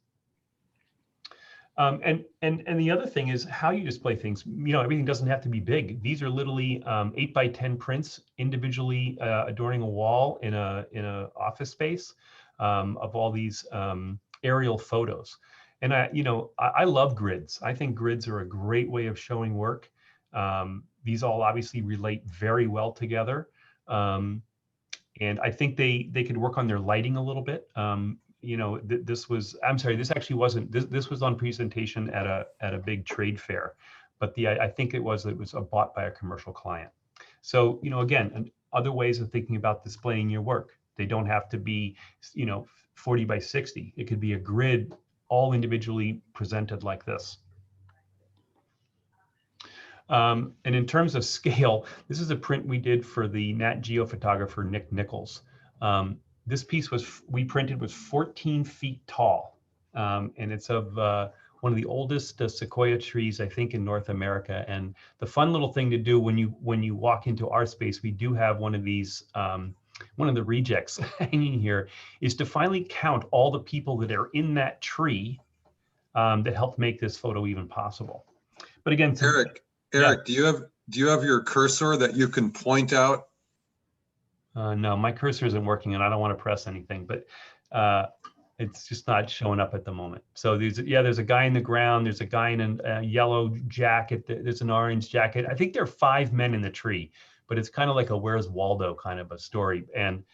And the other thing is how you display things. You know, everything doesn't have to be big. These are literally 8 by 10 prints individually adorning a wall in a office space of all these aerial photos. And I love grids. I think grids are a great way of showing work. These all obviously relate very well together. And I think they could work on their lighting a little bit. You know, this was on presentation at a big trade fair, but I think it was bought by a commercial client. So, you know, again, other ways of thinking about displaying your work. They don't have to be, you know, 40 by 60. It could be a grid, all individually presented like this. And in terms of scale, this is a print we did for the Nat Geo photographer, Nick Nichols. This piece we printed was 14 feet tall. And it's of one of the oldest sequoia trees, I think, in North America. And the fun little thing to do when you walk into our space, we do have one of these, one of the rejects hanging here, is to finally count all the people that are in that tree that helped make this photo even possible. But again, Eric, yeah. do you have your cursor that you can point out? No, my cursor isn't working and I don't want to press anything, but it's just not showing up at the moment. So there's a guy in the ground, there's a guy in a yellow jacket, there's an orange jacket. I think there are 5 men in the tree, but it's kind of like a Where's Waldo kind of a story. And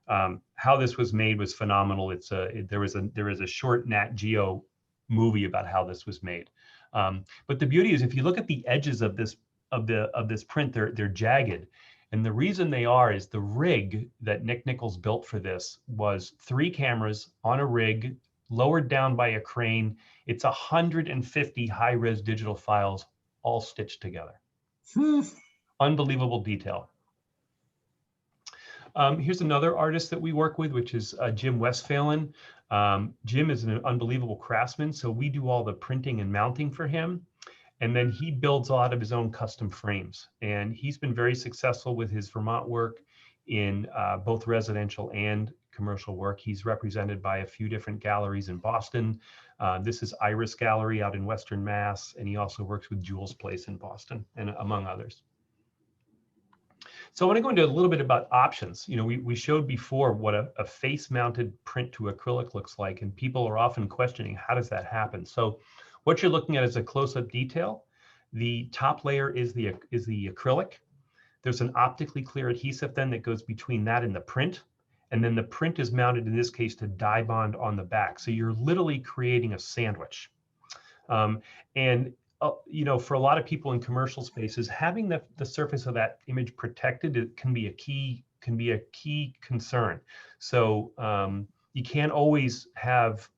how this was made was phenomenal. There is a short Nat Geo movie about how this was made. But the beauty is, if you look at the edges of this print, they're jagged. And the reason they are is the rig that Nick Nichols built for this was 3 cameras on a rig, lowered down by a crane. It's 150 high-res digital files all stitched together. Unbelievable detail. Here's another artist that we work with, which is Jim Westphalin. Jim is an unbelievable craftsman, so we do all the printing and mounting for him. And then he builds a lot of his own custom frames. And he's been very successful with his Vermont work in both residential and commercial work. He's represented by a few different galleries in Boston. This is Iris Gallery out in Western Mass. And he also works with Jules Place in Boston, and among others. So I want to go into a little bit about options. You know, we showed before what a face-mounted print to acrylic looks like, and people are often questioning, how does that happen? So what you're looking at is a close-up detail. The top layer is the acrylic. There's an optically clear adhesive then that goes between that and the print. And then the print is mounted, in this case, to die bond on the back. So you're literally creating a sandwich. You know, for a lot of people in commercial spaces, having the surface of that image protected, it can be a key concern. So you can't always have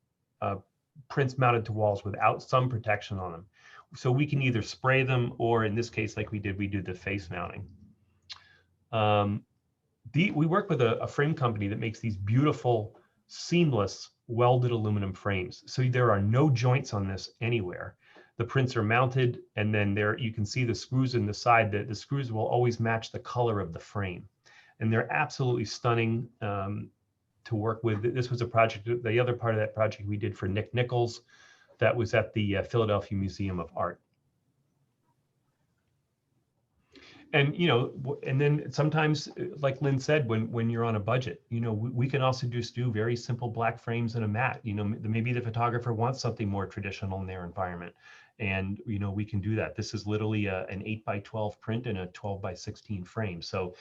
prints mounted to walls without some protection on them. So we can either spray them, or in this case, like we did the face mounting. We work with a frame company that makes these beautiful, seamless, welded aluminum frames. So there are no joints on this anywhere. The prints are mounted, and then there you can see the screws in the side. The screws will always match the color of the frame, and they're absolutely stunning to work with. This was a project, the other part of that project we did for Nick Nichols, that was at the Philadelphia Museum of Art. And you know, and then sometimes, like Lynn said, when you're on a budget, you know, we can also just do very simple black frames and a mat. You know, maybe the photographer wants something more traditional in their environment, and you know, we can do that. This is literally an 8x12 print and a 12x16 frame. So,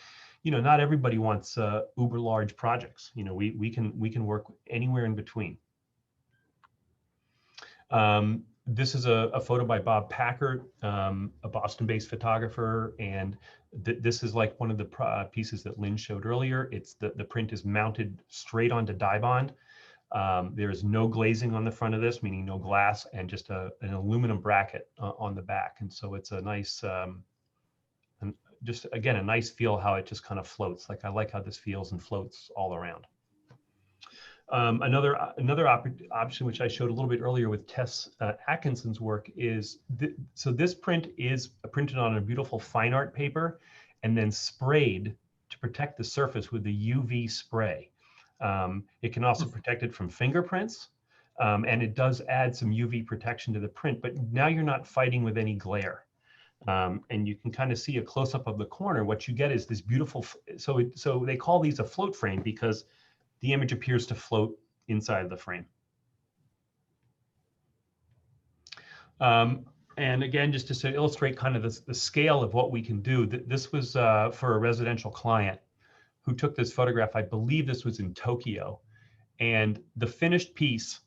you know, not everybody wants uber large projects. You know, we can work anywhere in between. This is a photo by Bob Packard, a Boston-based photographer, and this is like one of the pieces that Lynn showed earlier. It's the print is mounted straight onto die bond. There is no glazing on the front of this, meaning no glass, and just an aluminum bracket on the back. And so it's a nice, just again, a nice feel how it just kind of floats. Like I like how this feels and floats all around. Another option, which I showed a little bit earlier with Tess Atkinson's work, is so this print is printed on a beautiful fine art paper and then sprayed to protect the surface with the UV spray. It can also protect it from fingerprints, and it does add some UV protection to the print, but now you're not fighting with any glare. And you can kind of see a close-up of the corner. What you get is this beautiful, so they call these a float frame because the image appears to float inside of the frame. And again, just to illustrate kind of the scale of what we can do, this was for a residential client who took this photograph. I believe this was in Tokyo. And the finished piece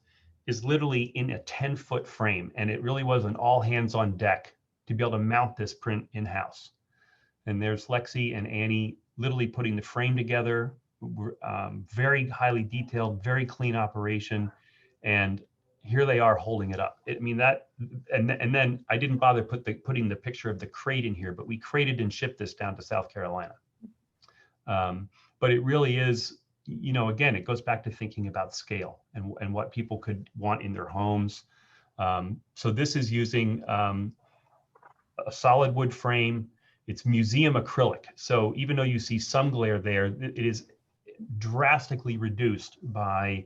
is literally in a 10-foot frame. And it really was an all hands on deck to be able to mount this print in-house. And there's Lexi and Annie literally putting the frame together. Very highly detailed, very clean operation, and here they are holding it up. I mean that, and then I didn't bother putting the picture of the crate in here, but we crated and shipped this down to South Carolina. But it really is, you know, again, it goes back to thinking about scale and what people could want in their homes. So this is using a solid wood frame. It's museum acrylic. So even though you see some glare there, it is drastically reduced by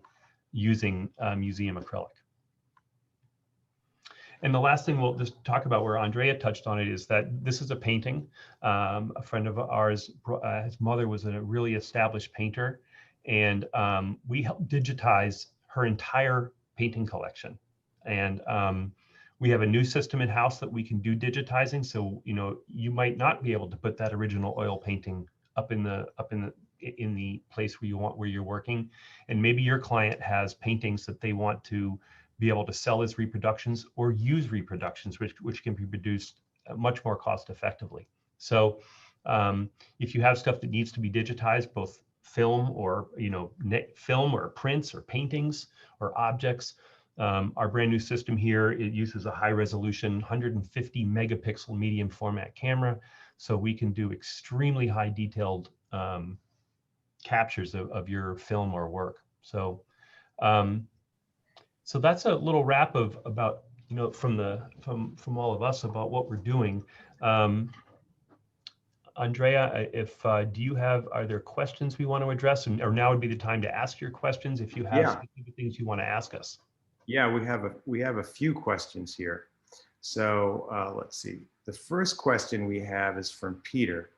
using museum acrylic. And the last thing we'll just talk about, where Andrea touched on it, is that this is a painting. A friend of ours, his mother was a really established painter, and we helped digitize her entire painting collection. And we have a new system in house that we can do digitizing. So, you know, you might not be able to put that original oil painting up in the place where you're working, and maybe your client has paintings that they want to be able to sell as reproductions or use reproductions, which can be produced much more cost effectively. So If you have stuff that needs to be digitized, both film or film or prints or paintings or objects, our brand new system here, it uses a high resolution 150 megapixel medium format camera, so we can do extremely high detailed captures of your film or work. So so that's a little wrap of about from all of us about what we're doing. Andrea, if do you have, are there questions we want to address, or now would be the time to ask your questions if you have Yeah. specific things you want to ask us? Yeah, we have a few questions here. So let's see. The first question we have is from Peter,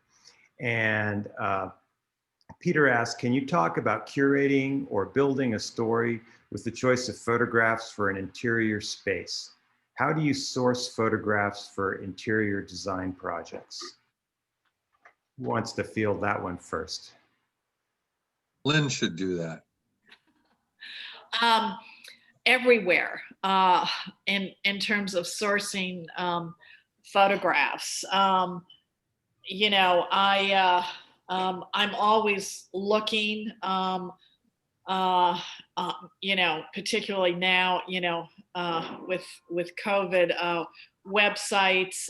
and Peter asks, can you talk about curating or building a story with the choice of photographs for an interior space? How do you source photographs for interior design projects? Who wants to field that one first? Lynn should do that. Everywhere in terms of sourcing photographs. I'm always looking, particularly now, with COVID, websites,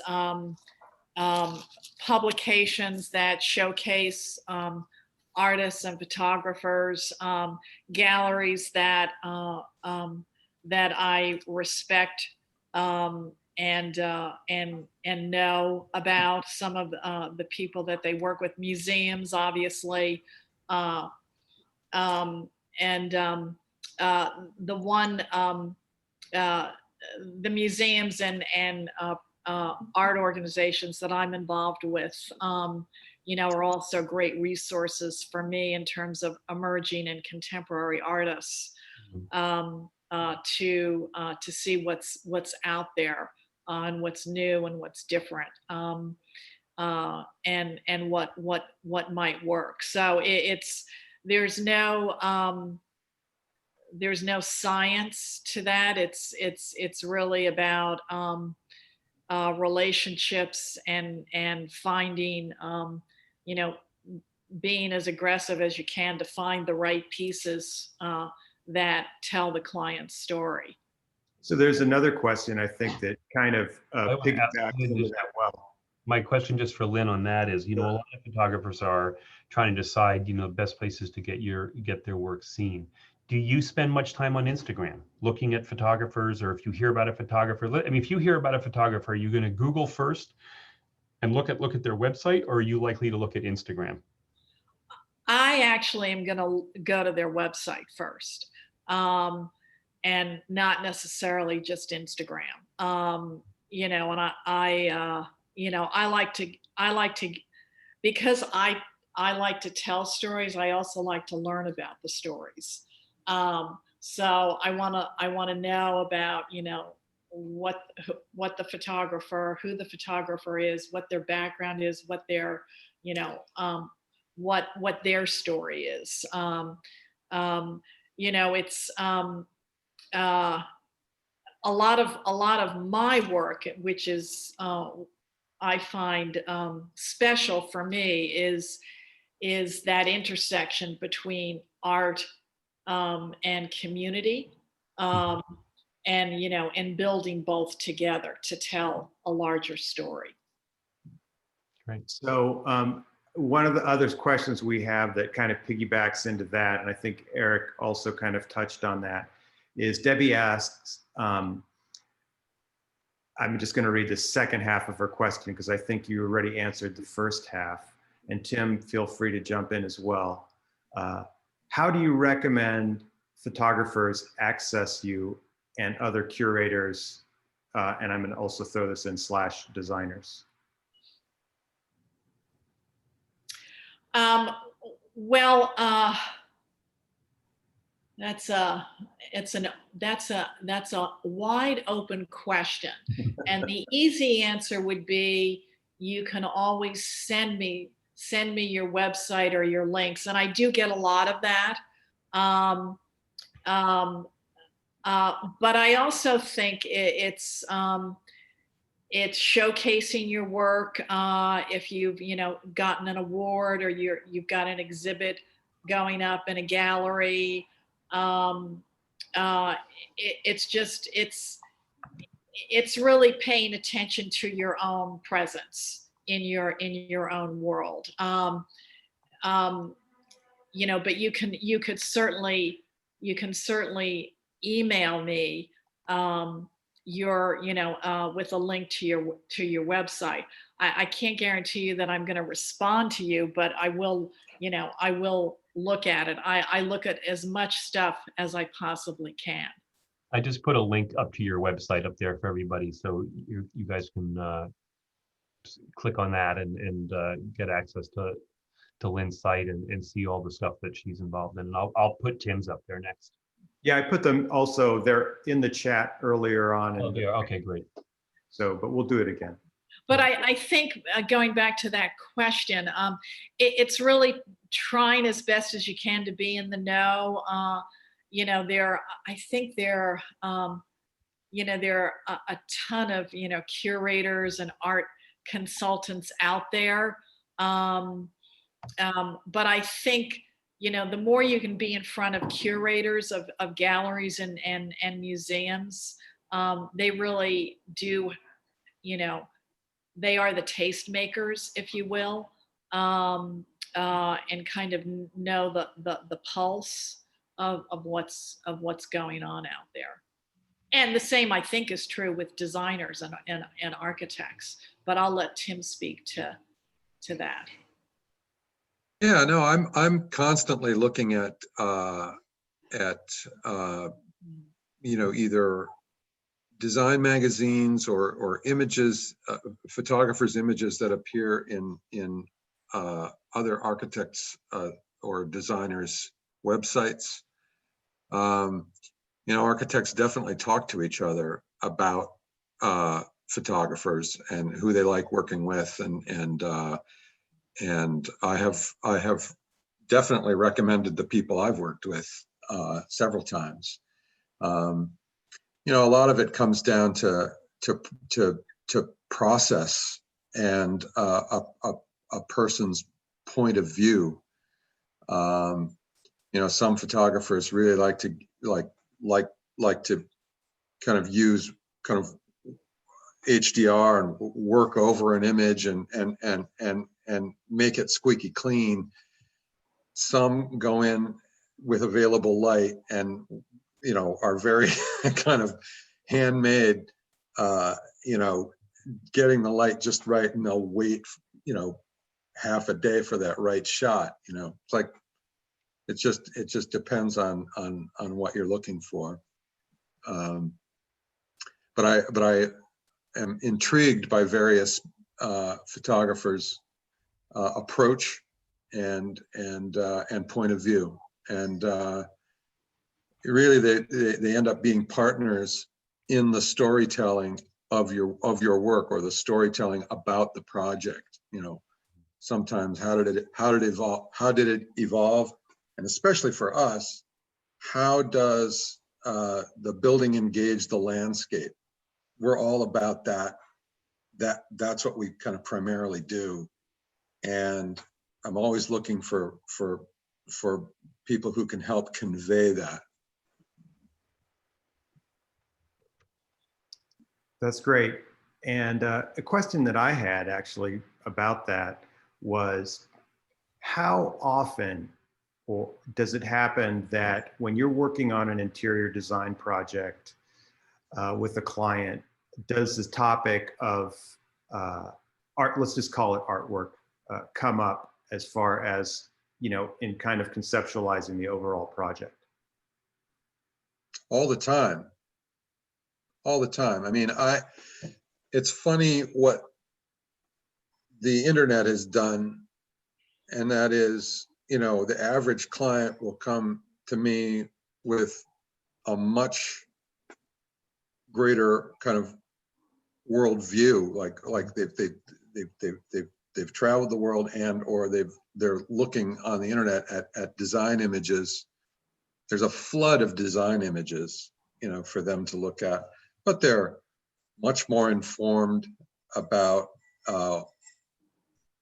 publications that showcase artists and photographers, galleries that that I respect and know about, some of the people that they work with, museums, obviously, the museums and art organizations that I'm involved with, are also great resources for me in terms of emerging and contemporary artists, to see what's out there, and what's new and what's different, and what might work. So there's no science to that. It's really about relationships and finding, being as aggressive as you can to find the right pieces that tell the client's story. So there's another question I think that kind of piggybacks into just, that well. My question just for Lynn on that is, a lot of photographers are trying to decide, the best places to get their work seen. Do you spend much time on Instagram looking at photographers, or if you hear about a photographer, if you hear about a photographer, are you going to Google first and look at their website, or are you likely to look at Instagram? I actually am going to go to their website first, and not necessarily just Instagram. And I like to, because I like to tell stories. I also like to learn about the stories. So I want to know about, what the photographer, who the photographer is, what their background is, what their, what their story is. It's a lot of my work, which is I find special for me, is that intersection between art and community, and building both together to tell a larger story. Right. So one of the other questions we have that kind of piggybacks into that, and I think Eric also kind of touched on that, is Debbie asks, I'm just going to read the second half of her question because I think you already answered the first half. And Tim, feel free to jump in as well. How do you recommend photographers access you and other curators? And I'm going to also throw this in / designers. Well, that's a wide open question. And the easy answer would be, you can always send me your website or your links. And I do get a lot of that. But I also think it's it's showcasing your work. If you've, gotten an award or you've got an exhibit going up in a gallery. Um, it's really paying attention to your own presence in your own world. But you can certainly email me with a link to your website. I can't guarantee you that I'm going to respond to you, but I will look at it. I look at as much stuff as I possibly can. I just put a link up to your website up there for everybody, so you guys can click on that and get access to Lynn's site and see all the stuff that she's involved in. And I'll put Tim's up there next. Yeah, I put them also, they're in the chat earlier on. Oh, yeah. Okay, great. So, but we'll do it again. But I think going back to that question, it's really trying as best as you can to be in the know. There are a ton of, curators and art consultants out there. But I think, the more you can be in front of curators of galleries and museums, they really do, they are the taste makers, if you will, and kind of know the pulse of what's going on out there. And the same, I think, is true with designers and architects. But I'll let Tim speak to that. Yeah, no, I'm constantly looking at either design magazines or images, photographers' images that appear in other architects or designers' websites. Architects definitely talk to each other about photographers and who they like working with, and I have definitely recommended the people I've worked with several times. A lot of it comes down to process and a person's point of view. Some photographers really like to kind of use kind of HDR and work over an image and make it squeaky clean. Some go in with available light and are very kind of handmade, getting the light just right, and they'll wait half a day for that right shot. It's like it just depends on what you're looking for. But I am intrigued by various photographers' approach and point of view, and really they end up being partners in the storytelling of your work, or the storytelling about the project. Sometimes how did it evolve, and especially for us, how does the building engage the landscape? We're all about that. That's what we kind of primarily do, and I'm always looking for people who can help convey that. That's great. And a question that I had actually about that was, how often does it happen that when you're working on an interior design project with a client, does the topic of art, let's just call it artwork, come up as far as, in kind of conceptualizing the overall project? All the time. I mean, it's funny what the internet has done, and that is, the average client will come to me with a much greater kind of worldview, like they've traveled the world, and or they're looking on the internet at design images. There's a flood of design images, for them to look at, but they're much more informed about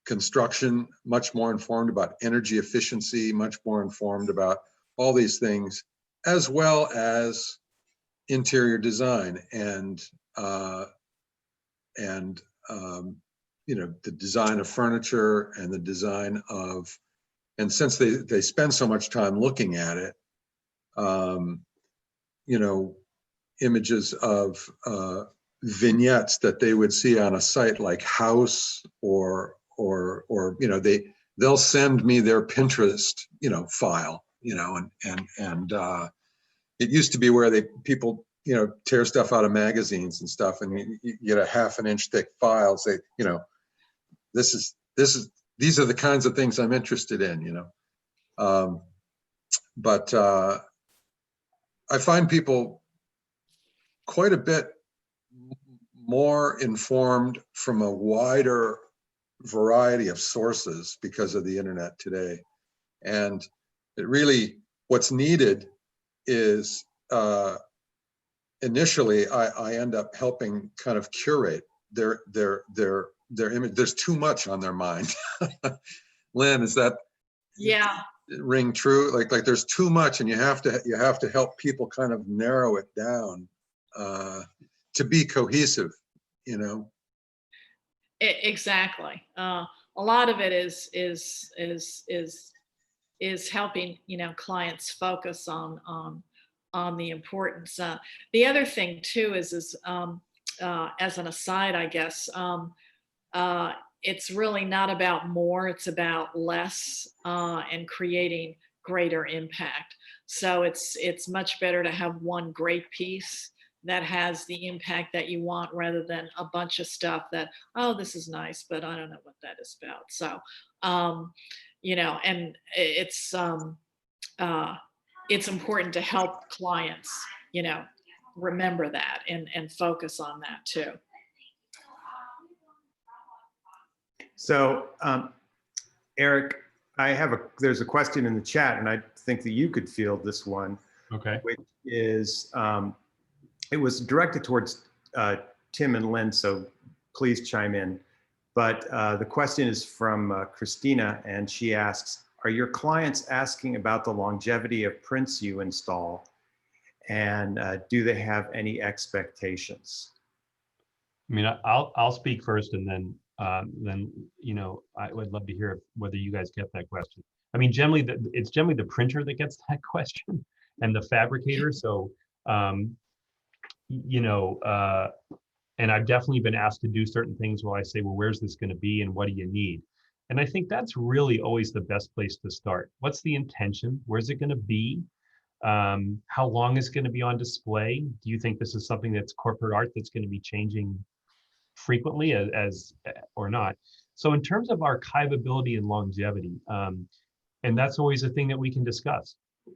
construction, much more informed about energy efficiency, much more informed about all these things, as well as interior design and you know, the design of furniture and the design of, and since they spend so much time looking at it, you know, images of vignettes that they would see on a site like House or you know, they'll send me their Pinterest, you know, file, you know, and it used to be where people, you know, tear stuff out of magazines and stuff, and you get a ½ inch thick file, say, you know, these are the kinds of things I'm interested in, you know. But I find people quite a bit more informed from a wider variety of sources because of the internet today. And it really, what's needed is initially I end up helping kind of curate their image. There's too much on their mind. Lynn, is that Yeah. ring true? Like there's too much, and you have to help people kind of narrow it down to be cohesive, you know. Exactly. A lot of it is helping, you know, clients focus on the importance. The other thing too is as an aside, I guess, it's really not about more; it's about less and creating greater impact. So it's much better to have one great piece that has the impact that you want rather than a bunch of stuff that, oh, this is nice, but I don't know what that is about. So, you know, and it's important to help clients, you know, remember that and focus on that too. So, Eric, there's a question in the chat, and I think that you could field this one. Okay. Which is, it was directed towards Tim and Lynn, so please chime in. But the question is from Christina, and she asks, are your clients asking about the longevity of prints you install? And do they have any expectations? I mean, I'll speak first, and then you know, I would love to hear whether you guys get that question. I mean, it's generally the printer that gets that question and the fabricator. So, you know, and I've definitely been asked to do certain things where I say, well, where's this going to be and what do you need? And I think that's really always the best place to start. What's the intention? Where's it going to be? How long is it going to be on display? Do you think this is something that's corporate art that's going to be changing frequently as or not? So in terms of archivability and longevity, and that's always a thing that we can discuss.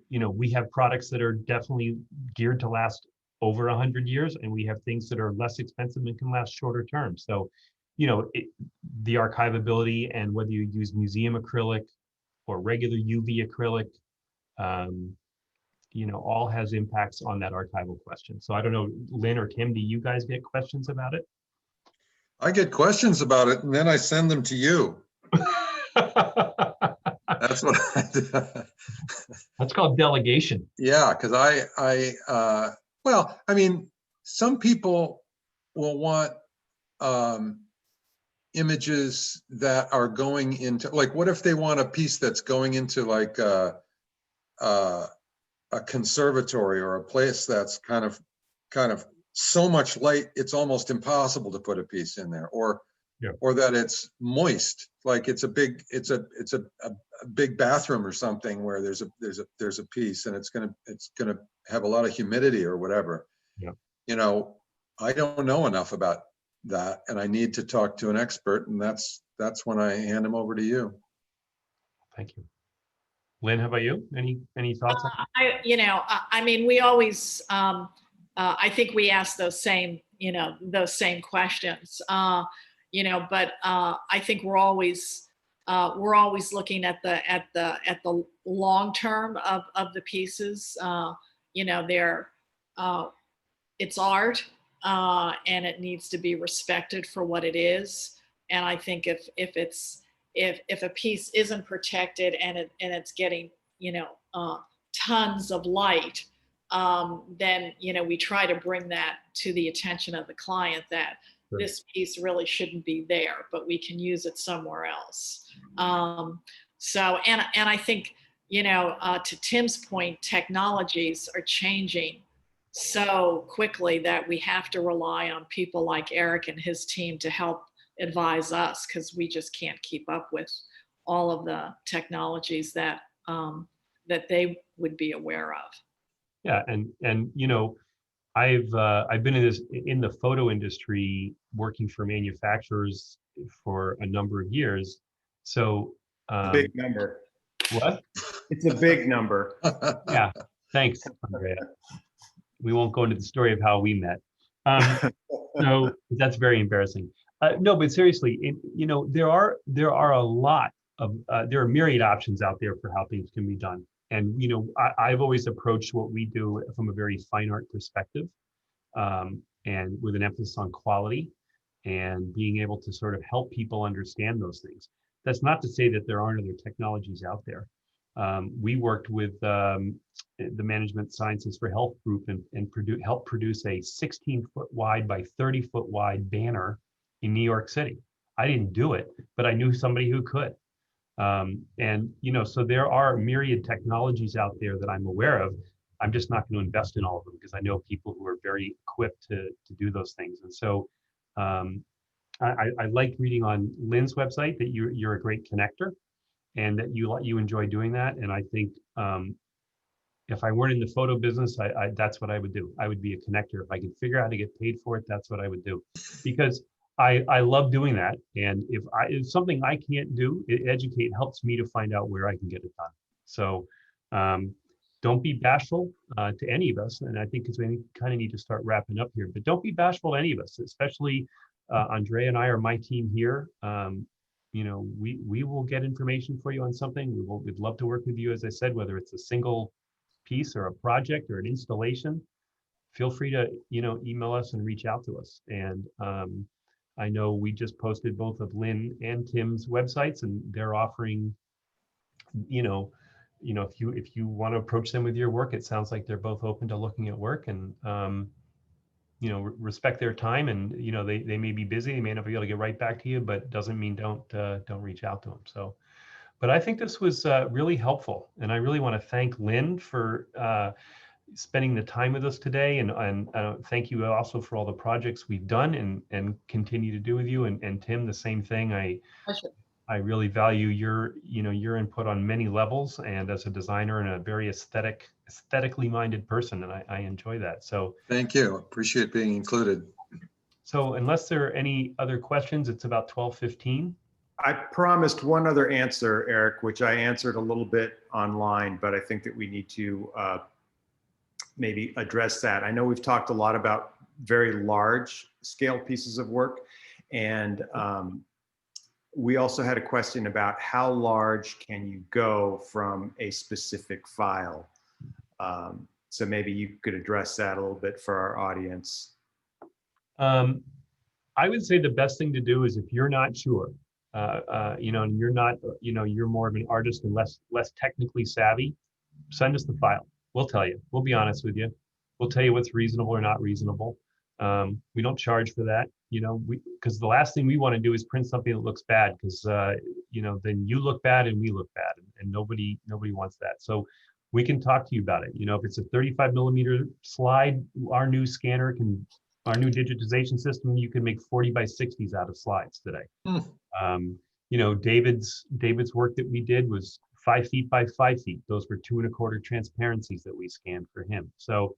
You know, we have products that are definitely geared to last over 100 years, and we have things that are less expensive and can last shorter term. So, you know, the archivability and whether you use museum acrylic or regular UV acrylic, you know, all has impacts on that archival question. So I don't know, Lynn or Tim, do you guys get questions about it? I get questions about it, and then I send them to you. That's what I do. That's called delegation. Yeah, because well, I mean, some people will want images that are going into, like, what if they want a piece that's going into like a conservatory or a place that's kind of so much light it's almost impossible to put a piece in there, or that it's moist, like it's a big bathroom or something where there's a piece and it's gonna have a lot of humidity or whatever. Yeah. You know, I don't know enough about that, and I need to talk to an expert, and that's when I hand them over to you. Thank you. Lynn, how about you? Any thoughts? I mean, we always, I think we ask those same questions, you know, but I think we're always looking at the long term of the pieces. You know, it's art, and it needs to be respected for what it is. And I think if a piece isn't protected and it's getting, tons of light, then, we try to bring that to the attention of the client that Sure. this piece really shouldn't be there, but we can use it somewhere else. So, and I think, to Tim's point, technologies are changing so quickly that we have to rely on people like Eric and his team to help advise us, because we just can't keep up with all of the technologies that that they would be aware of. Yeah, and I've been in the photo industry working for manufacturers for a number of years. So Big number. what? It's a big number. Yeah, thanks, Andrea. We won't go into the story of how we met. So that's very embarrassing. No, but seriously, there are a lot of there are myriad options out there for how things can be done. And I've always approached what we do from a very fine art perspective, and with an emphasis on quality and being able to sort of help people understand those things. That's not to say that there aren't other technologies out there. We worked with the Management Sciences for Health group and helped produce a 16-foot wide by 30-foot wide banner in New York City. I didn't do it, but I knew somebody who could. So there are myriad technologies out there that I'm aware of. I'm just not going to invest in all of them because I know people who are very equipped to do those things. And so I liked reading on Lynn's website that you're a great connector and that you enjoy doing that. And I think if I weren't in the photo business, that's what I would do. I would be a connector. If I could figure out how to get paid for it, that's what I would do, because I love doing that. And if something I can't do, educate helps me to find out where I can get it done. So don't be bashful to any of us. And I think because we kind of need to start wrapping up here, but don't be bashful to any of us, especially Andrea and I or my team here. We will get information for you on something. We'd love to work with you, as I said, whether it's a single piece or a project or an installation. Feel free to email us and reach out to us. And I know we just posted both of Lynn and Tim's websites, and they're offering, if you want to approach them with your work, it sounds like they're both open to looking at work, and respect their time. And they may be busy, they may not be able to get right back to you, but doesn't mean don't reach out to them. So, but I think this was really helpful, and I really want to thank Lynn for spending the time with us today, and thank you also for all the projects we've done and continue to do with you, and Tim, the same thing. I really value your input on many levels, and as a designer and a very aesthetically minded person, and I enjoy that. So thank you. Appreciate being included. So unless there are any other questions, it's about 12:15. I promised one other answer, Eric, which I answered a little bit online, but I think that we need to maybe address that. I know we've talked a lot about very large scale pieces of work, and we also had a question about how large can you go from a specific file. So maybe you could address that a little bit for our audience. I would say the best thing to do is, if you're not sure, and you're not, you're more of an artist and less technically savvy, send us the file. We'll tell you. We'll be honest with you. We'll tell you what's reasonable or not reasonable. We don't charge for that, because the last thing we want to do is print something that looks bad, because then you look bad and we look bad, and nobody wants that. So we can talk to you about it. If it's a 35 millimeter slide, our new digitization system, you can make 40 by 60s out of slides today. David's work that we did was 5 feet by 5 feet. Those were 2 1/4 transparencies that we scanned for him. So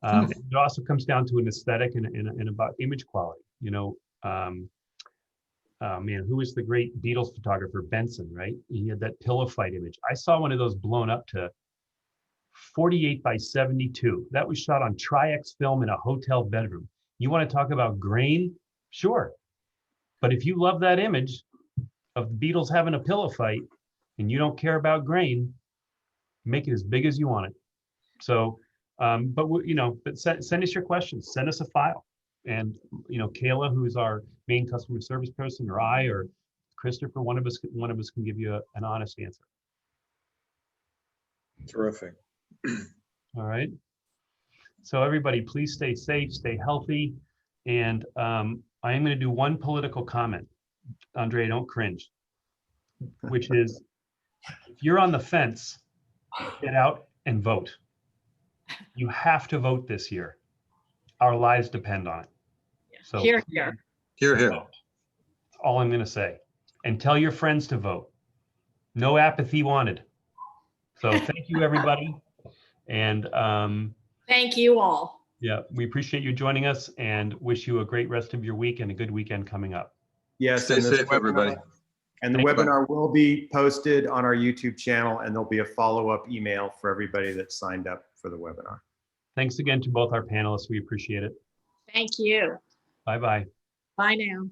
it also comes down to an aesthetic and about image quality. Who was the great Beatles photographer, Benson, right? He had that pillow fight image. I saw one of those blown up to 48 by 72. That was shot on Tri-X film in a hotel bedroom. You want to talk about grain? Sure. But if you love that image of the Beatles having a pillow fight and you don't care about grain, make it as big as you want it. So, but send us your questions. Send us a file. Kayla, who's our main customer service person, or I, or Christopher, one of us can give you an honest answer. Terrific. All right. So everybody, please stay safe, stay healthy. And I am going to do one political comment. Andrea, don't cringe. Which is, if you're on the fence, get out and vote. You have to vote this year. Our lives depend on it. So Here, here. Here, here. that's all I'm going to say. And tell your friends to vote. No apathy wanted. So thank you, everybody. And Thank you all. yeah, we appreciate you joining us and wish you a great rest of your week and a good weekend coming up. Yes. Stay and this safe, everybody. And the Thank you. webinar will be posted on our YouTube channel, and there'll be a follow-up email for everybody that signed up for the webinar. Thanks again to both our panelists. We appreciate it. Thank you. Bye-bye. Bye now.